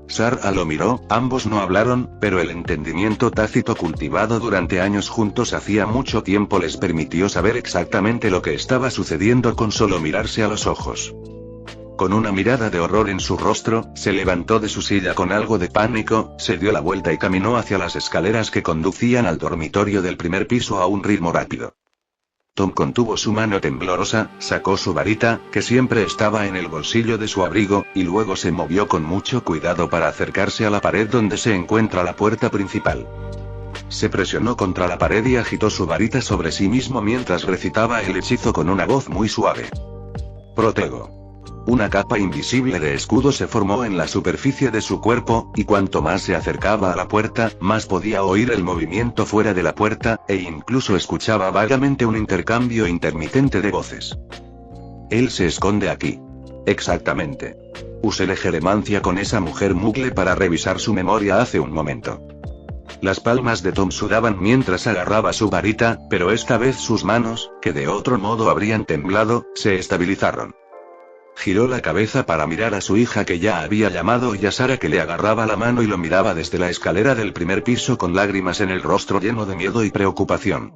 Sarah lo miró, ambos no hablaron, pero el entendimiento tácito cultivado durante años juntos hacía mucho tiempo les permitió saber exactamente lo que estaba sucediendo con solo mirarse a los ojos. Con una mirada de horror en su rostro, se levantó de su silla con algo de pánico, se dio la vuelta y caminó hacia las escaleras que conducían al dormitorio del primer piso a un ritmo rápido. Tom contuvo su mano temblorosa, sacó su varita, que siempre estaba en el bolsillo de su abrigo, y luego se movió con mucho cuidado para acercarse a la pared donde se encuentra la puerta principal. Se presionó contra la pared y agitó su varita sobre sí mismo mientras recitaba el hechizo con una voz muy suave. Protego. Una capa invisible de escudo se formó en la superficie de su cuerpo, y cuanto más se acercaba a la puerta, más podía oír el movimiento fuera de la puerta, e incluso escuchaba vagamente un intercambio intermitente de voces. Él se esconde aquí. Exactamente. Usé la jeremancia con esa mujer muggle para revisar su memoria hace un momento. Las palmas de Tom sudaban mientras agarraba su varita, pero esta vez sus manos, que de otro modo habrían temblado, se estabilizaron. Giró la cabeza para mirar a su hija que ya había llamado y a Sarah que le agarraba la mano y lo miraba desde la escalera del primer piso con lágrimas en el rostro lleno de miedo y preocupación.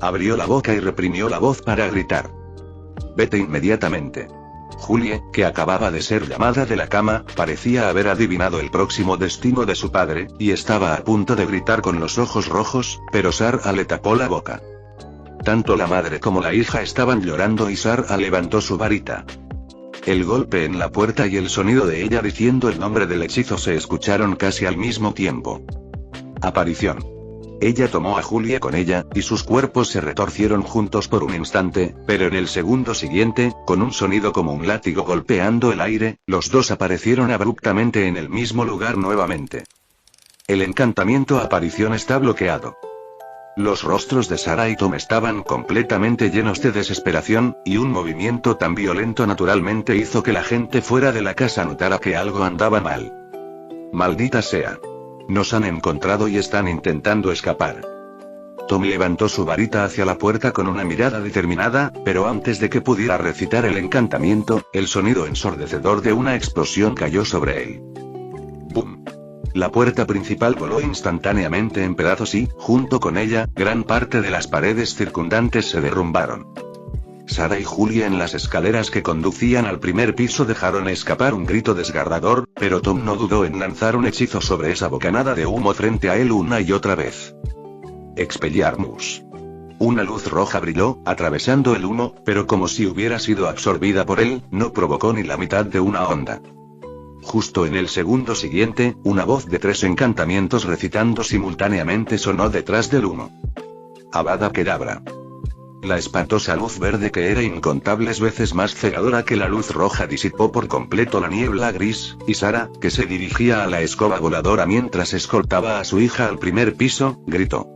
Abrió la boca y reprimió la voz para gritar. Vete inmediatamente. Julie, que acababa de ser llamada de la cama, parecía haber adivinado el próximo destino de su padre, y estaba a punto de gritar con los ojos rojos, pero Sarah le tapó la boca. Tanto la madre como la hija estaban llorando y Sarah levantó su varita. El golpe en la puerta y el sonido de ella diciendo el nombre del hechizo se escucharon casi al mismo tiempo. Aparición. Ella tomó a Julia con ella, y sus cuerpos se retorcieron juntos por un instante, pero en el segundo siguiente, con un sonido como un látigo golpeando el aire, los dos aparecieron abruptamente en el mismo lugar nuevamente. El encantamiento aparición está bloqueado. Los rostros de Sarah y Tom estaban completamente llenos de desesperación, y un movimiento tan violento naturalmente hizo que la gente fuera de la casa notara que algo andaba mal. Maldita sea. Nos han encontrado y están intentando escapar. Tom levantó su varita hacia la puerta con una mirada determinada, pero antes de que pudiera recitar el encantamiento, el sonido ensordecedor de una explosión cayó sobre él. ¡Bum! La puerta principal voló instantáneamente en pedazos y, junto con ella, gran parte de las paredes circundantes se derrumbaron. Sarah y Julia en las escaleras que conducían al primer piso dejaron escapar un grito desgarrador, pero Tom no dudó en lanzar un hechizo sobre esa bocanada de humo frente a él una y otra vez. Expelliarmus. Una luz roja brilló, atravesando el humo, pero como si hubiera sido absorbida por él, no provocó ni la mitad de una onda. Justo en el segundo siguiente, una voz de 3 encantamientos recitando simultáneamente sonó detrás del humo. Avada Kedavra. La espantosa luz verde que era incontables veces más cegadora que la luz roja disipó por completo la niebla gris, y Sarah, que se dirigía a la escoba voladora mientras escoltaba a su hija al primer piso, gritó.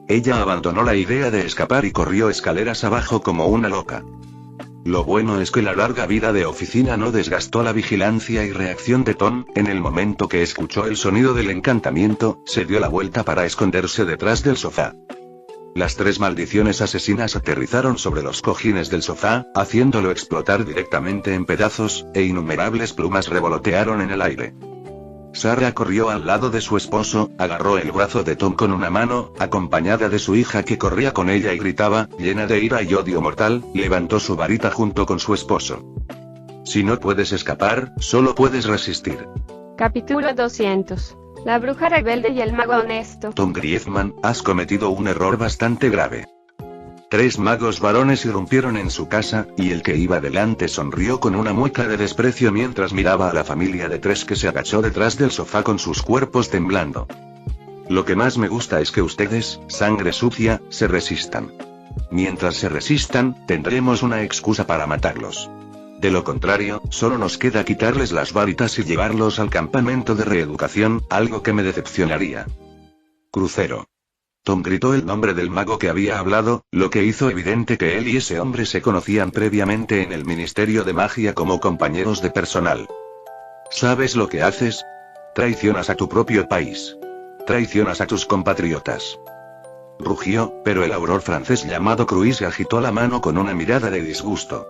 Ella abandonó la idea de escapar y corrió escaleras abajo como una loca. Lo bueno es que la larga vida de oficina no desgastó la vigilancia y reacción de Tom. En el momento que escuchó el sonido del encantamiento, se dio la vuelta para esconderse detrás del sofá. Las 3 maldiciones asesinas aterrizaron sobre los cojines del sofá, haciéndolo explotar directamente en pedazos, e innumerables plumas revolotearon en el aire. Sarah corrió al lado de su esposo, agarró el brazo de Tom con una mano, acompañada de su hija que corría con ella y gritaba, llena de ira y odio mortal, levantó su varita junto con su esposo. Si no puedes escapar, solo puedes resistir. Capítulo 200. La bruja rebelde y el mago honesto. Tom Griezmann, has cometido un error bastante grave. 3 magos varones irrumpieron en su casa, y el que iba delante sonrió con una mueca de desprecio mientras miraba a la familia de 3 que se agachó detrás del sofá con sus cuerpos temblando. Lo que más me gusta es que ustedes, sangre sucia, se resistan. Mientras se resistan, tendremos una excusa para matarlos. De lo contrario, solo nos queda quitarles las varitas y llevarlos al campamento de reeducación, algo que me decepcionaría. Crucero. Tom gritó el nombre del mago que había hablado, lo que hizo evidente que él y ese hombre se conocían previamente en el Ministerio de Magia como compañeros de personal. ¿Sabes lo que haces? Traicionas a tu propio país. Traicionas a tus compatriotas. Rugió, pero el auror francés llamado Cruis agitó la mano con una mirada de disgusto.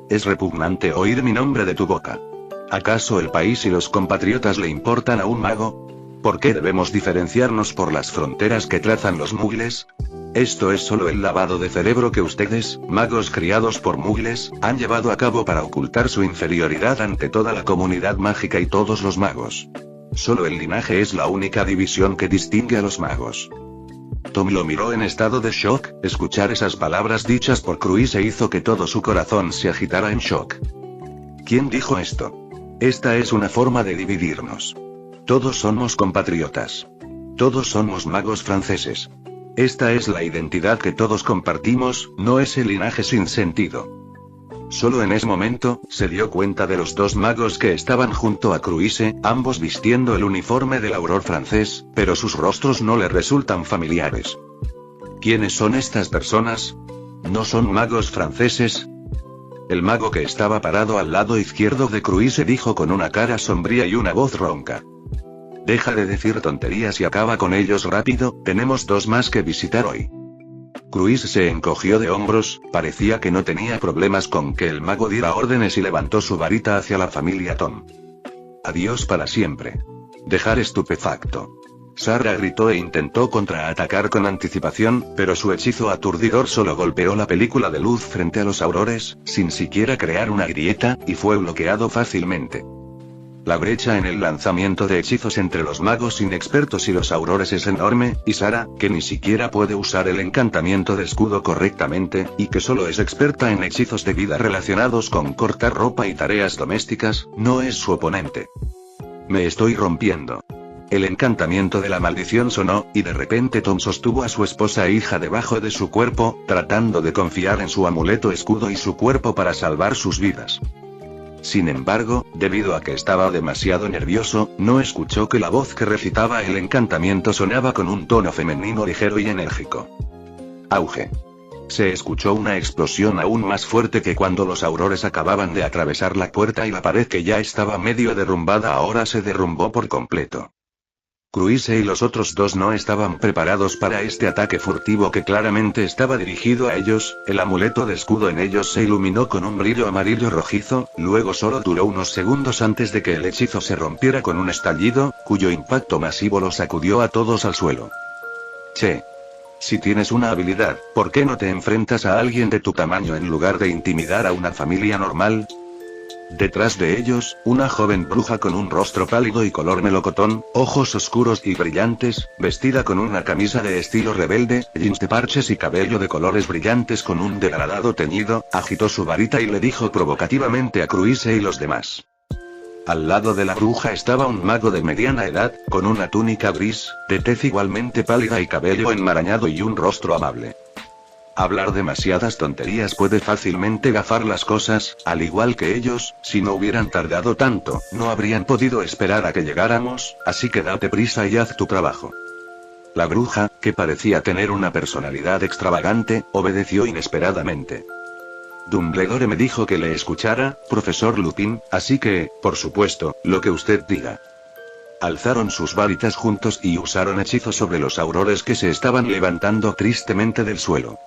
Es repugnante oír mi nombre de tu boca. ¿Acaso el país y los compatriotas le importan a un mago? ¿Por qué debemos diferenciarnos por las fronteras que trazan los mugles? Esto es solo el lavado de cerebro que ustedes, magos criados por mugles, han llevado a cabo para ocultar su inferioridad ante toda la comunidad mágica y todos los magos. Solo el linaje es la única división que distingue a los magos. Tom lo miró en estado de shock. Escuchar esas palabras dichas por Cruis hizo que todo su corazón se agitara en shock. ¿Quién dijo esto? Esta es una forma de dividirnos. Todos somos compatriotas. Todos somos magos franceses. Esta es la identidad que todos compartimos, no ese linaje sin sentido. Solo en ese momento, se dio cuenta de los 2 magos que estaban junto a Cruise, ambos vistiendo el uniforme del auror francés, pero sus rostros no le resultan familiares. ¿Quiénes son estas personas? ¿No son magos franceses? El mago que estaba parado al lado izquierdo de Cruise dijo con una cara sombría y una voz ronca. Deja de decir tonterías y acaba con ellos rápido, tenemos 2 más que visitar hoy. Cruis se encogió de hombros, parecía que no tenía problemas con que el mago diera órdenes y levantó su varita hacia la familia Tom. Adiós para siempre. Dejar estupefacto. Sarah gritó e intentó contraatacar con anticipación, pero su hechizo aturdidor solo golpeó la película de luz frente a los aurores, sin siquiera crear una grieta, y fue bloqueado fácilmente. La brecha en el lanzamiento de hechizos entre los magos inexpertos y los aurores es enorme, y Sarah, que ni siquiera puede usar el encantamiento de escudo correctamente, y que solo es experta en hechizos de vida relacionados con cortar ropa y tareas domésticas, no es su oponente. Me estoy rompiendo. El encantamiento de la maldición sonó, y de repente Tom sostuvo a su esposa e hija debajo de su cuerpo, tratando de confiar en su amuleto escudo y su cuerpo para salvar sus vidas. Sin embargo, debido a que estaba demasiado nervioso, no escuchó que la voz que recitaba el encantamiento sonaba con un tono femenino ligero y enérgico. Auge. Se escuchó una explosión aún más fuerte que cuando los aurores acababan de atravesar la puerta y la pared que ya estaba medio derrumbada ahora se derrumbó por completo. Cruise y los otros dos no estaban preparados para este ataque furtivo que claramente estaba dirigido a ellos. El amuleto de escudo en ellos se iluminó con un brillo amarillo rojizo, luego solo duró unos segundos antes de que el hechizo se rompiera con un estallido, cuyo impacto masivo los sacudió a todos al suelo. Che. Si tienes una habilidad, ¿por qué no te enfrentas a alguien de tu tamaño en lugar de intimidar a una familia normal? Detrás de ellos, una joven bruja con un rostro pálido y color melocotón, ojos oscuros y brillantes, vestida con una camisa de estilo rebelde, jeans de parches y cabello de colores brillantes con un degradado teñido, agitó su varita y le dijo provocativamente a Cruise y los demás. Al lado de la bruja estaba un mago de mediana edad, con una túnica gris, de tez igualmente pálida y cabello enmarañado y un rostro amable. Hablar demasiadas tonterías puede fácilmente gafar las cosas, al igual que ellos, si no hubieran tardado tanto, no habrían podido esperar a que llegáramos, así que date prisa y haz tu trabajo. La bruja, que parecía tener una personalidad extravagante, obedeció inesperadamente. Dumbledore me dijo que le escuchara, profesor Lupin, así que, por supuesto, lo que usted diga. Alzaron sus varitas juntos y usaron hechizos sobre los aurores que se estaban levantando tristemente del suelo.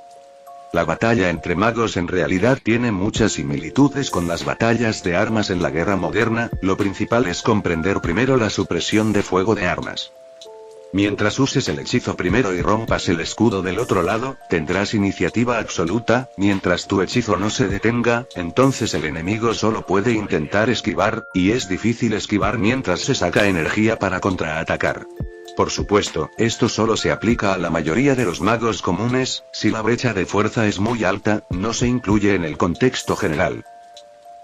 La batalla entre magos en realidad tiene muchas similitudes con las batallas de armas en la guerra moderna, lo principal es comprender primero la supresión de fuego de armas. Mientras uses el hechizo primero y rompas el escudo del otro lado, tendrás iniciativa absoluta. Mientras tu hechizo no se detenga, entonces el enemigo solo puede intentar esquivar, y es difícil esquivar mientras se saca energía para contraatacar. Por supuesto, esto solo se aplica a la mayoría de los magos comunes. Si la brecha de fuerza es muy alta, no se incluye en el contexto general.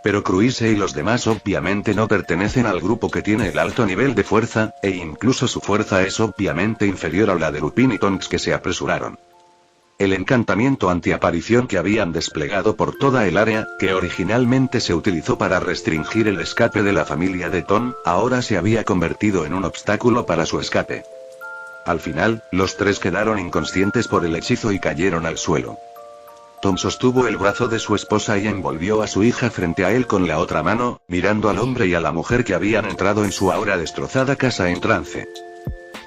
Pero Cruise y los demás obviamente no pertenecen al grupo que tiene el alto nivel de fuerza, e incluso su fuerza es obviamente inferior a la de Lupin y Tonks que se apresuraron. El encantamiento antiaparición que habían desplegado por toda el área, que originalmente se utilizó para restringir el escape de la familia de Tom, ahora se había convertido en un obstáculo para su escape. Al final, los tres quedaron inconscientes por el hechizo y cayeron al suelo. Tom sostuvo el brazo de su esposa y envolvió a su hija frente a él con la otra mano, mirando al hombre y a la mujer que habían entrado en su ahora destrozada casa en trance.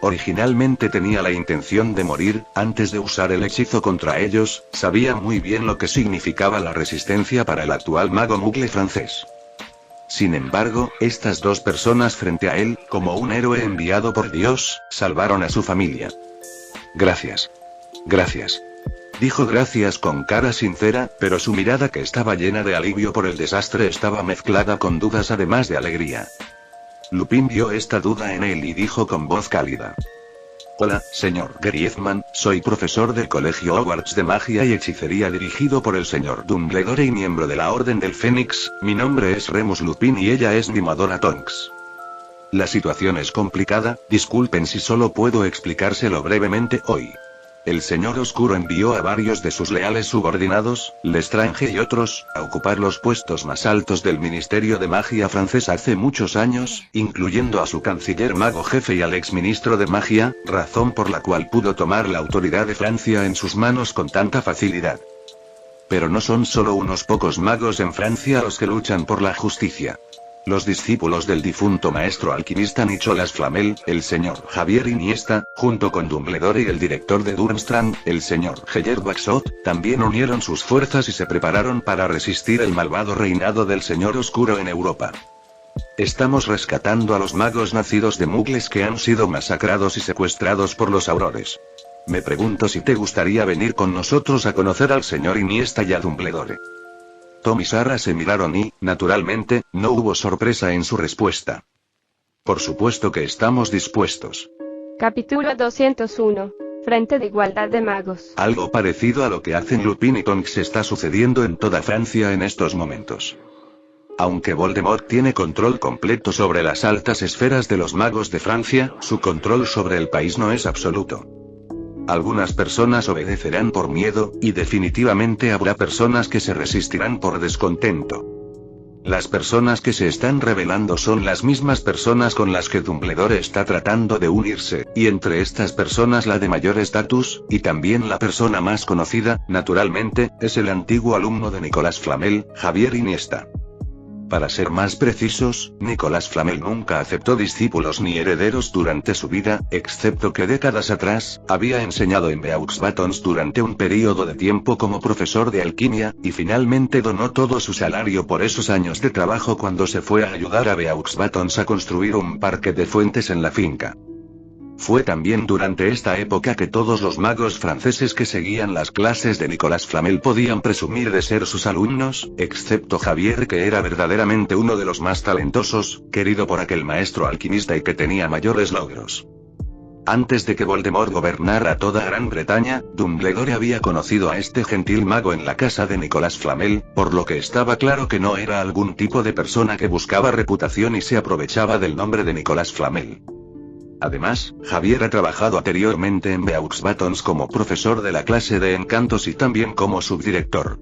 Originalmente tenía la intención de morir, antes de usar el hechizo contra ellos, sabía muy bien lo que significaba la resistencia para el actual mago mugle francés. Sin embargo, estas dos personas frente a él, como un héroe enviado por Dios, salvaron a su familia. Gracias. Gracias. Dijo gracias con cara sincera, pero su mirada que estaba llena de alivio por el desastre estaba mezclada con dudas además de alegría. Lupin vio esta duda en él y dijo con voz cálida. Hola, señor Griezmann, soy profesor del Colegio Hogwarts de Magia y Hechicería dirigido por el señor Dumbledore y miembro de la Orden del Fénix. Mi nombre es Remus Lupin y ella es mi madora Tonks. La situación es complicada, disculpen si solo puedo explicárselo brevemente hoy. El Señor Oscuro envió a varios de sus leales subordinados, Lestrange y otros, a ocupar los puestos más altos del Ministerio de Magia francés hace muchos años, incluyendo a su canciller mago jefe y al exministro de Magia, razón por la cual pudo tomar la autoridad de Francia en sus manos con tanta facilidad. Pero no son solo unos pocos magos en Francia los que luchan por la justicia. Los discípulos del difunto maestro alquimista Nicholas Flamel, el señor Javier Iniesta, junto con Dumbledore y el director de Durmstrang, el señor Geyer Baxot, también unieron sus fuerzas y se prepararon para resistir el malvado reinado del Señor Oscuro en Europa. Estamos rescatando a los magos nacidos de mugles que han sido masacrados y secuestrados por los aurores. Me pregunto si te gustaría venir con nosotros a conocer al señor Iniesta y a Dumbledore. Tom y Sarah se miraron y, naturalmente, no hubo sorpresa en su respuesta. Por supuesto que estamos dispuestos. Capítulo 201. Frente de Igualdad de Magos. Algo parecido a lo que hacen Lupin y Tonks está sucediendo en toda Francia en estos momentos. Aunque Voldemort tiene control completo sobre las altas esferas de los magos de Francia, su control sobre el país no es absoluto. Algunas personas obedecerán por miedo, y definitivamente habrá personas que se resistirán por descontento. Las personas que se están rebelando son las mismas personas con las que Dumbledore está tratando de unirse, y entre estas personas la de mayor estatus, y también la persona más conocida, naturalmente, es el antiguo alumno de Nicolas Flamel, Javier Iniesta. Para ser más precisos, Nicolas Flamel nunca aceptó discípulos ni herederos durante su vida, excepto que décadas atrás, había enseñado en Beaux Batons durante un período de tiempo como profesor de alquimia, y finalmente donó todo su salario por esos años de trabajo cuando se fue a ayudar a Beaux Batons a construir un parque de fuentes en la finca. Fue también durante esta época que todos los magos franceses que seguían las clases de Nicolas Flamel podían presumir de ser sus alumnos, excepto Javier, que era verdaderamente uno de los más talentosos, querido por aquel maestro alquimista y que tenía mayores logros. Antes de que Voldemort gobernara toda Gran Bretaña, Dumbledore había conocido a este gentil mago en la casa de Nicolas Flamel, por lo que estaba claro que no era algún tipo de persona que buscaba reputación y se aprovechaba del nombre de Nicolas Flamel. Además, Javier ha trabajado anteriormente en Beaux Batons como profesor de la clase de encantos y también como subdirector.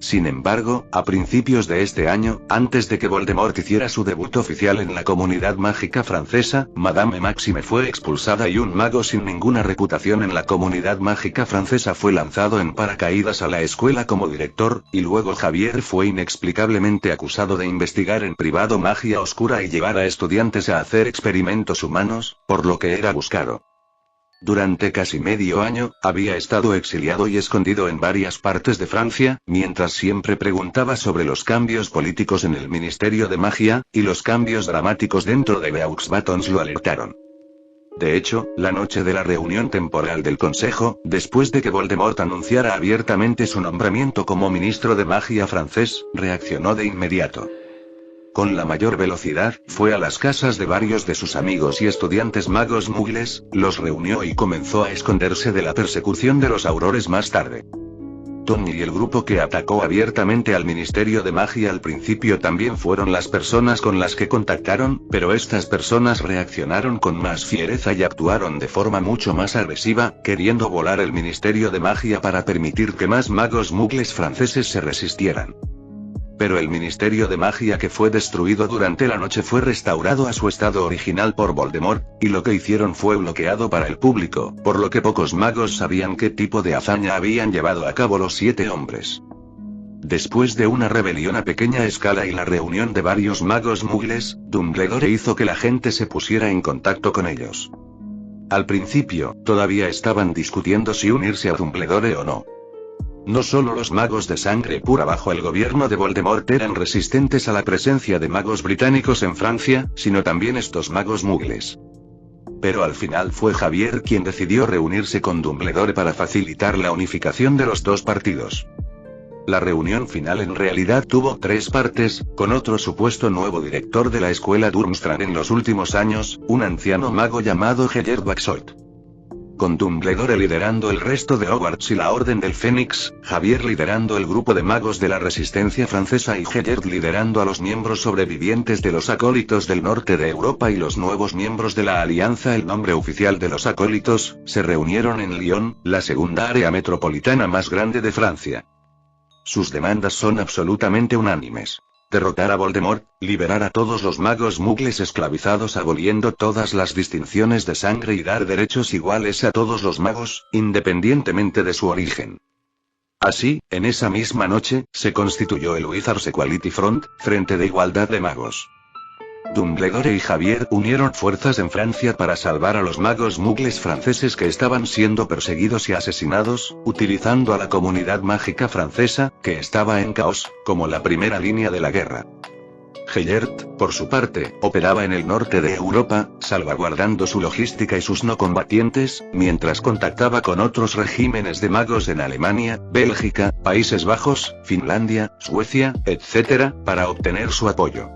Sin embargo, a principios de este año, antes de que Voldemort hiciera su debut oficial en la comunidad mágica francesa, Madame Maxime fue expulsada y un mago sin ninguna reputación en la comunidad mágica francesa fue lanzado en paracaídas a la escuela como director, y luego Javier fue inexplicablemente acusado de investigar en privado magia oscura y llevar a estudiantes a hacer experimentos humanos, por lo que era buscado. Durante casi medio año, había estado exiliado y escondido en varias partes de Francia, mientras siempre preguntaba sobre los cambios políticos en el Ministerio de Magia, y los cambios dramáticos dentro de Beaux Batons lo alertaron. De hecho, la noche de la reunión temporal del Consejo, después de que Voldemort anunciara abiertamente su nombramiento como ministro de magia francés, reaccionó de inmediato. Con la mayor velocidad, fue a las casas de varios de sus amigos y estudiantes magos mugles, los reunió y comenzó a esconderse de la persecución de los aurores más tarde. Tony y el grupo que atacó abiertamente al Ministerio de Magia al principio también fueron las personas con las que contactaron, pero estas personas reaccionaron con más fiereza y actuaron de forma mucho más agresiva, queriendo volar el Ministerio de Magia para permitir que más magos mugles franceses se resistieran. Pero el Ministerio de Magia que fue destruido durante la noche fue restaurado a su estado original por Voldemort, y lo que hicieron fue bloqueado para el público, por lo que pocos magos sabían qué tipo de hazaña habían llevado a cabo los 7 hombres. Después de una rebelión a pequeña escala y la reunión de varios magos mugles, Dumbledore hizo que la gente se pusiera en contacto con ellos. Al principio, todavía estaban discutiendo si unirse a Dumbledore o no. No solo los magos de sangre pura bajo el gobierno de Voldemort eran resistentes a la presencia de magos británicos en Francia, sino también estos magos mugles. Pero al final fue Javier quien decidió reunirse con Dumbledore para facilitar la unificación de los dos partidos. La reunión final en realidad tuvo 3 partes, con otro supuesto nuevo director de la escuela Durmstrang en los últimos años, un anciano mago llamado Gellert Baxoit. Con Dumbledore liderando el resto de Hogwarts y la Orden del Fénix, Javier liderando el grupo de magos de la Resistencia francesa y Gellert liderando a los miembros sobrevivientes de los acólitos del norte de Europa y los nuevos miembros de la Alianza. El nombre oficial de los acólitos, se reunieron en Lyon, la segunda área metropolitana más grande de Francia. Sus demandas son absolutamente unánimes. Derrotar a Voldemort, liberar a todos los magos mugles esclavizados aboliendo todas las distinciones de sangre y dar derechos iguales a todos los magos, independientemente de su origen. Así, en esa misma noche, se constituyó el Wizards Equality Front, Frente de Igualdad de Magos. Dumbledore y Javier unieron fuerzas en Francia para salvar a los magos mugles franceses que estaban siendo perseguidos y asesinados, utilizando a la comunidad mágica francesa, que estaba en caos, como la primera línea de la guerra. Gellert, por su parte, operaba en el norte de Europa, salvaguardando su logística y sus no combatientes, mientras contactaba con otros regímenes de magos en Alemania, Bélgica, Países Bajos, Finlandia, Suecia, etc., para obtener su apoyo.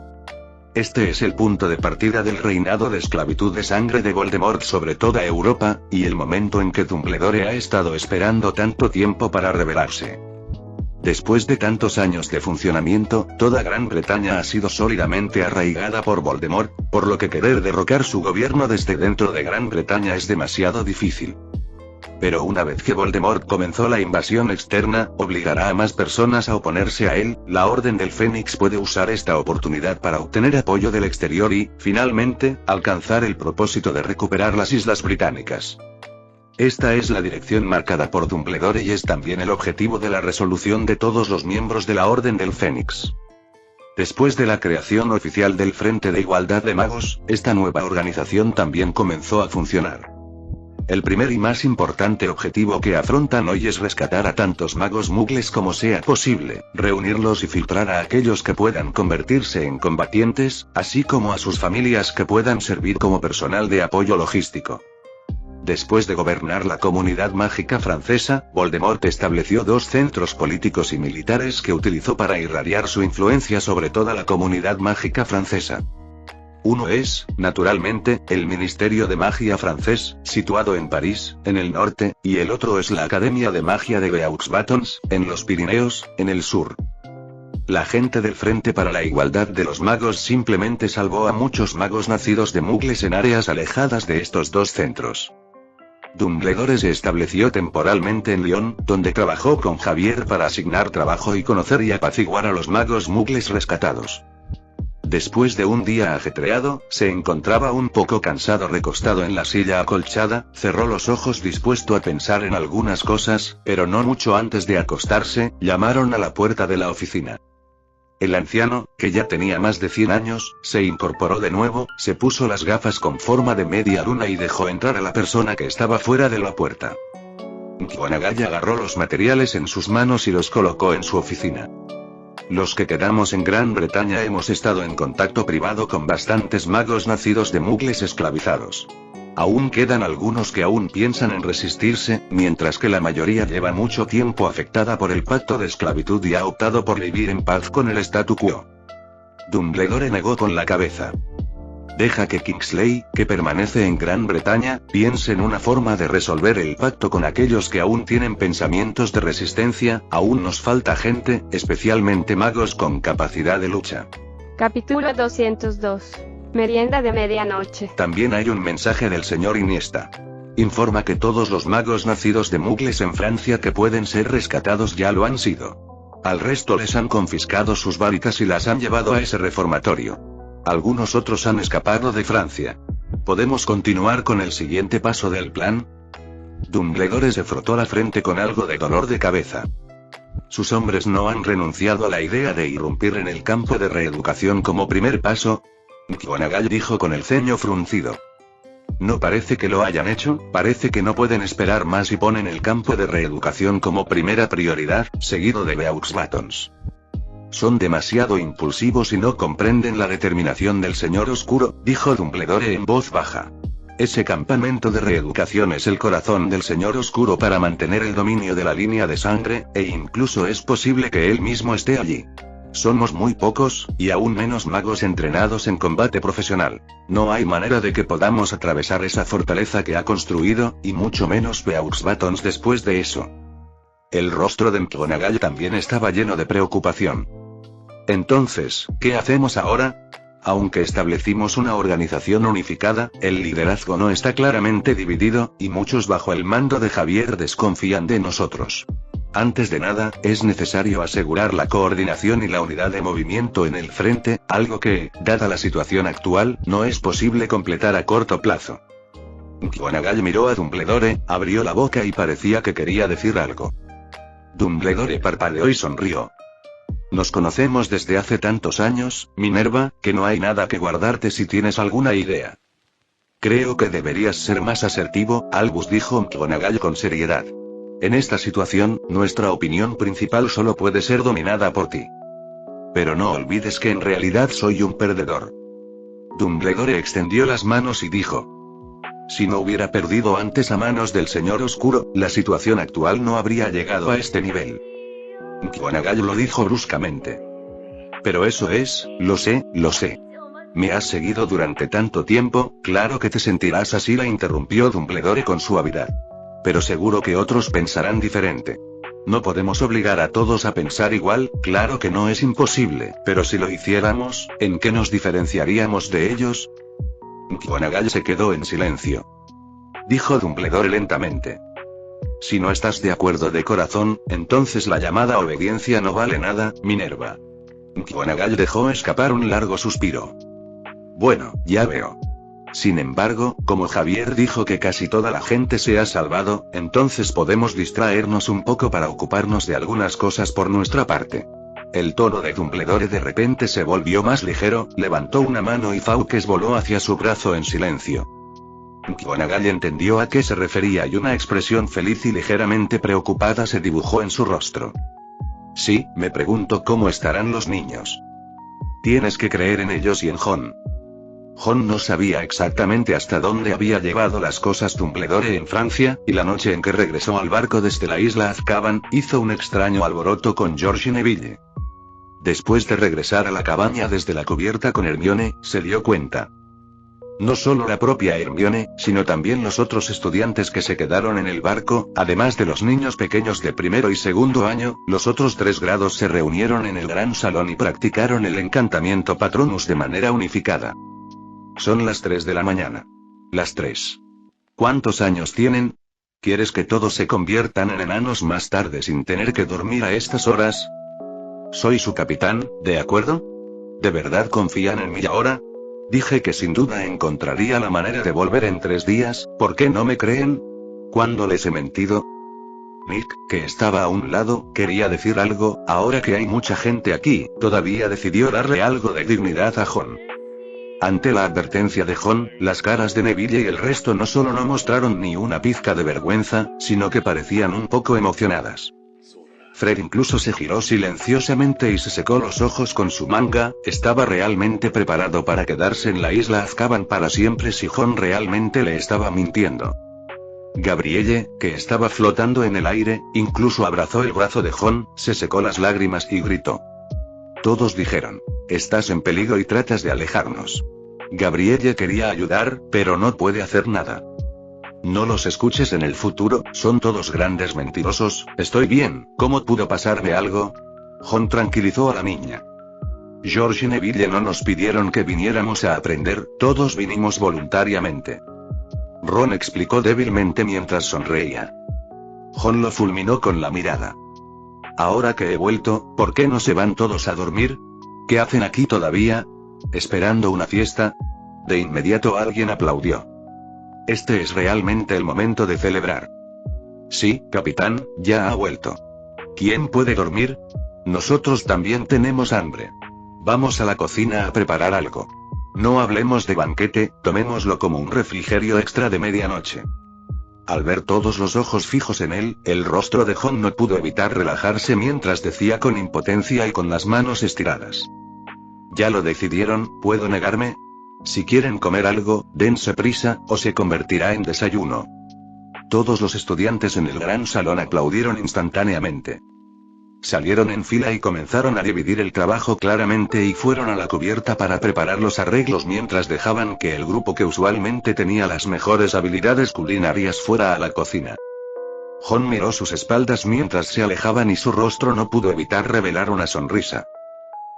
Este es el punto de partida del reinado de esclavitud de sangre de Voldemort sobre toda Europa, y el momento en que Dumbledore ha estado esperando tanto tiempo para revelarse. Después de tantos años de funcionamiento, toda Gran Bretaña ha sido sólidamente arraigada por Voldemort, por lo que querer derrocar su gobierno desde dentro de Gran Bretaña es demasiado difícil. Pero una vez que Voldemort comenzó la invasión externa, obligará a más personas a oponerse a él. La Orden del Fénix puede usar esta oportunidad para obtener apoyo del exterior y, finalmente, alcanzar el propósito de recuperar las Islas Británicas. Esta es la dirección marcada por Dumbledore y es también el objetivo de la resolución de todos los miembros de la Orden del Fénix. Después de la creación oficial del Frente de Igualdad de Magos, esta nueva organización también comenzó a funcionar. El primer y más importante objetivo que afrontan hoy es rescatar a tantos magos muggles como sea posible, reunirlos y filtrar a aquellos que puedan convertirse en combatientes, así como a sus familias que puedan servir como personal de apoyo logístico. Después de gobernar la comunidad mágica francesa, Voldemort estableció dos centros políticos y militares que utilizó para irradiar su influencia sobre toda la comunidad mágica francesa. Uno es, naturalmente, el Ministerio de Magia francés, situado en París, en el norte, y el otro es la Academia de Magia de Beauxbatons, en los Pirineos, en el sur. La gente del Frente para la Igualdad de los Magos simplemente salvó a muchos magos nacidos de muggles en áreas alejadas de estos dos centros. Dumbledore se estableció temporalmente en Lyon, donde trabajó con Javier para asignar trabajo y conocer y apaciguar a los magos muggles rescatados. Después de un día ajetreado, se encontraba un poco cansado recostado en la silla acolchada, cerró los ojos dispuesto a pensar en algunas cosas, pero no mucho antes de acostarse, llamaron a la puerta de la oficina. El anciano, que ya tenía más de 100 años, se incorporó de nuevo, se puso las gafas con forma de media luna y dejó entrar a la persona que estaba fuera de la puerta. McGonagall agarró los materiales en sus manos y los colocó en su oficina. Los que quedamos en Gran Bretaña hemos estado en contacto privado con bastantes magos nacidos de muggles esclavizados. Aún quedan algunos que aún piensan en resistirse, mientras que la mayoría lleva mucho tiempo afectada por el pacto de esclavitud y ha optado por vivir en paz con el statu quo. Dumbledore negó con la cabeza. Deja que Kingsley, que permanece en Gran Bretaña, piense en una forma de resolver el pacto con aquellos que aún tienen pensamientos de resistencia. Aún nos falta gente, especialmente magos con capacidad de lucha. Capítulo 202. Merienda de medianoche. También hay un mensaje del señor Iniesta. Informa que todos los magos nacidos de muggles en Francia que pueden ser rescatados ya lo han sido. Al resto les han confiscado sus varitas y las han llevado a ese reformatorio. Algunos otros han escapado de Francia. ¿Podemos continuar con el siguiente paso del plan? Dumbledore se frotó la frente con algo de dolor de cabeza. Sus hombres no han renunciado a la idea de irrumpir en el campo de reeducación como primer paso. McGonagall dijo con el ceño fruncido. No parece que lo hayan hecho, parece que no pueden esperar más y ponen el campo de reeducación como primera prioridad, seguido de Beauxbatons. Son demasiado impulsivos y no comprenden la determinación del Señor Oscuro, dijo Dumbledore en voz baja. Ese campamento de reeducación es el corazón del Señor Oscuro para mantener el dominio de la línea de sangre, e incluso es posible que él mismo esté allí. Somos muy pocos, y aún menos magos entrenados en combate profesional. No hay manera de que podamos atravesar esa fortaleza que ha construido, y mucho menos Beauxbatons después de eso. El rostro de McGonagall también estaba lleno de preocupación. Entonces, ¿qué hacemos ahora? Aunque establecimos una organización unificada, el liderazgo no está claramente dividido, y muchos bajo el mando de Javier desconfían de nosotros. Antes de nada, es necesario asegurar la coordinación y la unidad de movimiento en el frente, algo que, dada la situación actual, no es posible completar a corto plazo. McGonagall miró a Dumbledore, abrió la boca y parecía que quería decir algo. Dumbledore parpadeó y sonrió. Nos conocemos desde hace tantos años, Minerva, que no hay nada que guardarte si tienes alguna idea. Creo que deberías ser más asertivo, Albus dijo McGonagall con seriedad. En esta situación, nuestra opinión principal solo puede ser dominada por ti. Pero no olvides que en realidad soy un perdedor. Dumbledore extendió las manos y dijo. Si no hubiera perdido antes a manos del Señor Oscuro, la situación actual no habría llegado a este nivel. McGonagall lo dijo bruscamente. Pero eso es, lo sé, lo sé. Me has seguido durante tanto tiempo, claro que te sentirás así, la interrumpió Dumbledore con suavidad. Pero seguro que otros pensarán diferente. No podemos obligar a todos a pensar igual, claro que no es imposible, pero si lo hiciéramos, ¿en qué nos diferenciaríamos de ellos? McGonagall se quedó en silencio. Dijo Dumbledore lentamente. Si no estás de acuerdo de corazón, entonces la llamada obediencia no vale nada, Minerva. McGonagall dejó escapar un largo suspiro. Bueno, ya veo. Sin embargo, como Javier dijo que casi toda la gente se ha salvado, entonces podemos distraernos un poco para ocuparnos de algunas cosas por nuestra parte. El tono de Dumbledore de repente se volvió más ligero, levantó una mano y Fawkes voló hacia su brazo en silencio. McGonagall entendió a qué se refería y una expresión feliz y ligeramente preocupada se dibujó en su rostro. Sí, me pregunto cómo estarán los niños. Tienes que creer en ellos y en Jon. Jon no sabía exactamente hasta dónde había llevado las cosas Dumbledore en Francia, y la noche en que regresó al barco desde la isla Azkaban, hizo un extraño alboroto con George Neville. Después de regresar a la cabaña desde la cubierta con Hermione, se dio cuenta. No solo la propia Hermione, sino también los otros estudiantes que se quedaron en el barco, además de los niños pequeños de primero y segundo año, los otros 3 grados se reunieron en el gran salón y practicaron el encantamiento Patronus de manera unificada. Son las 3 de la mañana. Las 3. ¿Cuántos años tienen? ¿Quieres que todos se conviertan en enanos más tarde sin tener que dormir a estas horas? Soy su capitán, ¿de acuerdo? ¿De verdad confían en mí ahora? Dije que sin duda encontraría la manera de volver en 3 días, ¿por qué no me creen? ¿Cuándo les he mentido? Nick, que estaba a un lado, quería decir algo, ahora que hay mucha gente aquí, todavía decidió darle algo de dignidad a Jon. Ante la advertencia de Jon, las caras de Neville y el resto no solo no mostraron ni una pizca de vergüenza, sino que parecían un poco emocionadas. Fred incluso se giró silenciosamente y se secó los ojos con su manga, estaba realmente preparado para quedarse en la isla Azkaban para siempre si Jon realmente le estaba mintiendo. Gabrielle, que estaba flotando en el aire, incluso abrazó el brazo de Jon, se secó las lágrimas y gritó. Todos dijeron, estás en peligro y tratas de alejarnos. Gabrielle quería ayudar, pero no puede hacer nada. No los escuches en el futuro, son todos grandes mentirosos, estoy bien, ¿cómo pudo pasarme algo? Jon tranquilizó a la niña. George y Neville no nos pidieron que viniéramos a aprender, todos vinimos voluntariamente. Ron explicó débilmente mientras sonreía. Jon lo fulminó con la mirada. Ahora que he vuelto, ¿por qué no se van todos a dormir? ¿Qué hacen aquí todavía? ¿Esperando una fiesta? De inmediato alguien aplaudió. Este es realmente el momento de celebrar. Sí, capitán, ya ha vuelto. ¿Quién puede dormir? Nosotros también tenemos hambre. Vamos a la cocina a preparar algo. No hablemos de banquete, tomémoslo como un refrigerio extra de medianoche. Al ver todos los ojos fijos en él, el rostro de Jon no pudo evitar relajarse mientras decía con impotencia y con las manos estiradas. ¿Ya lo decidieron? ¿Puedo negarme? Si quieren comer algo, dense prisa, o se convertirá en desayuno. Todos los estudiantes en el gran salón aplaudieron instantáneamente. Salieron en fila y comenzaron a dividir el trabajo claramente y fueron a la cubierta para preparar los arreglos mientras dejaban que el grupo que usualmente tenía las mejores habilidades culinarias fuera a la cocina. Jon miró sus espaldas mientras se alejaban y su rostro no pudo evitar revelar una sonrisa.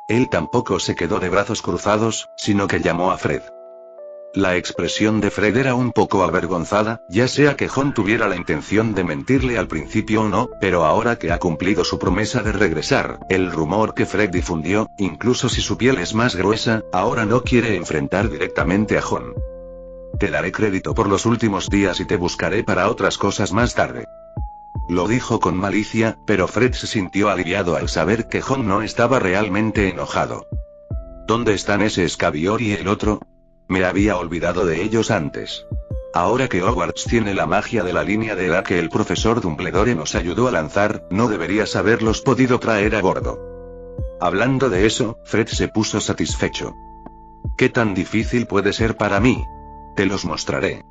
Él tampoco se quedó de brazos cruzados, sino que llamó a Fred. La expresión de Fred era un poco avergonzada, ya sea que Jon tuviera la intención de mentirle al principio o no, pero ahora que ha cumplido su promesa de regresar, el rumor que Fred difundió, incluso si su piel es más gruesa, ahora no quiere enfrentar directamente a Jon. Te daré crédito por los últimos días y te buscaré para otras cosas más tarde. Lo dijo con malicia, pero Fred se sintió aliviado al saber que Jon no estaba realmente enojado. ¿Dónde están ese Escabior y el otro? Me había olvidado de ellos antes. Ahora que Hogwarts tiene la magia de la línea de edad que el profesor Dumbledore nos ayudó a lanzar, no deberías haberlos podido traer a bordo. Hablando de eso, Fred se puso satisfecho. ¿Qué tan difícil puede ser para mí? Te los mostraré.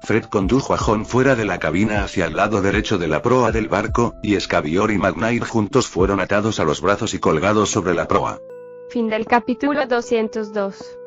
Fred condujo a Jon fuera de la cabina hacia el lado derecho de la proa del barco, y Escabior y McNair juntos fueron atados a los brazos y colgados sobre la proa. Fin del capítulo 202.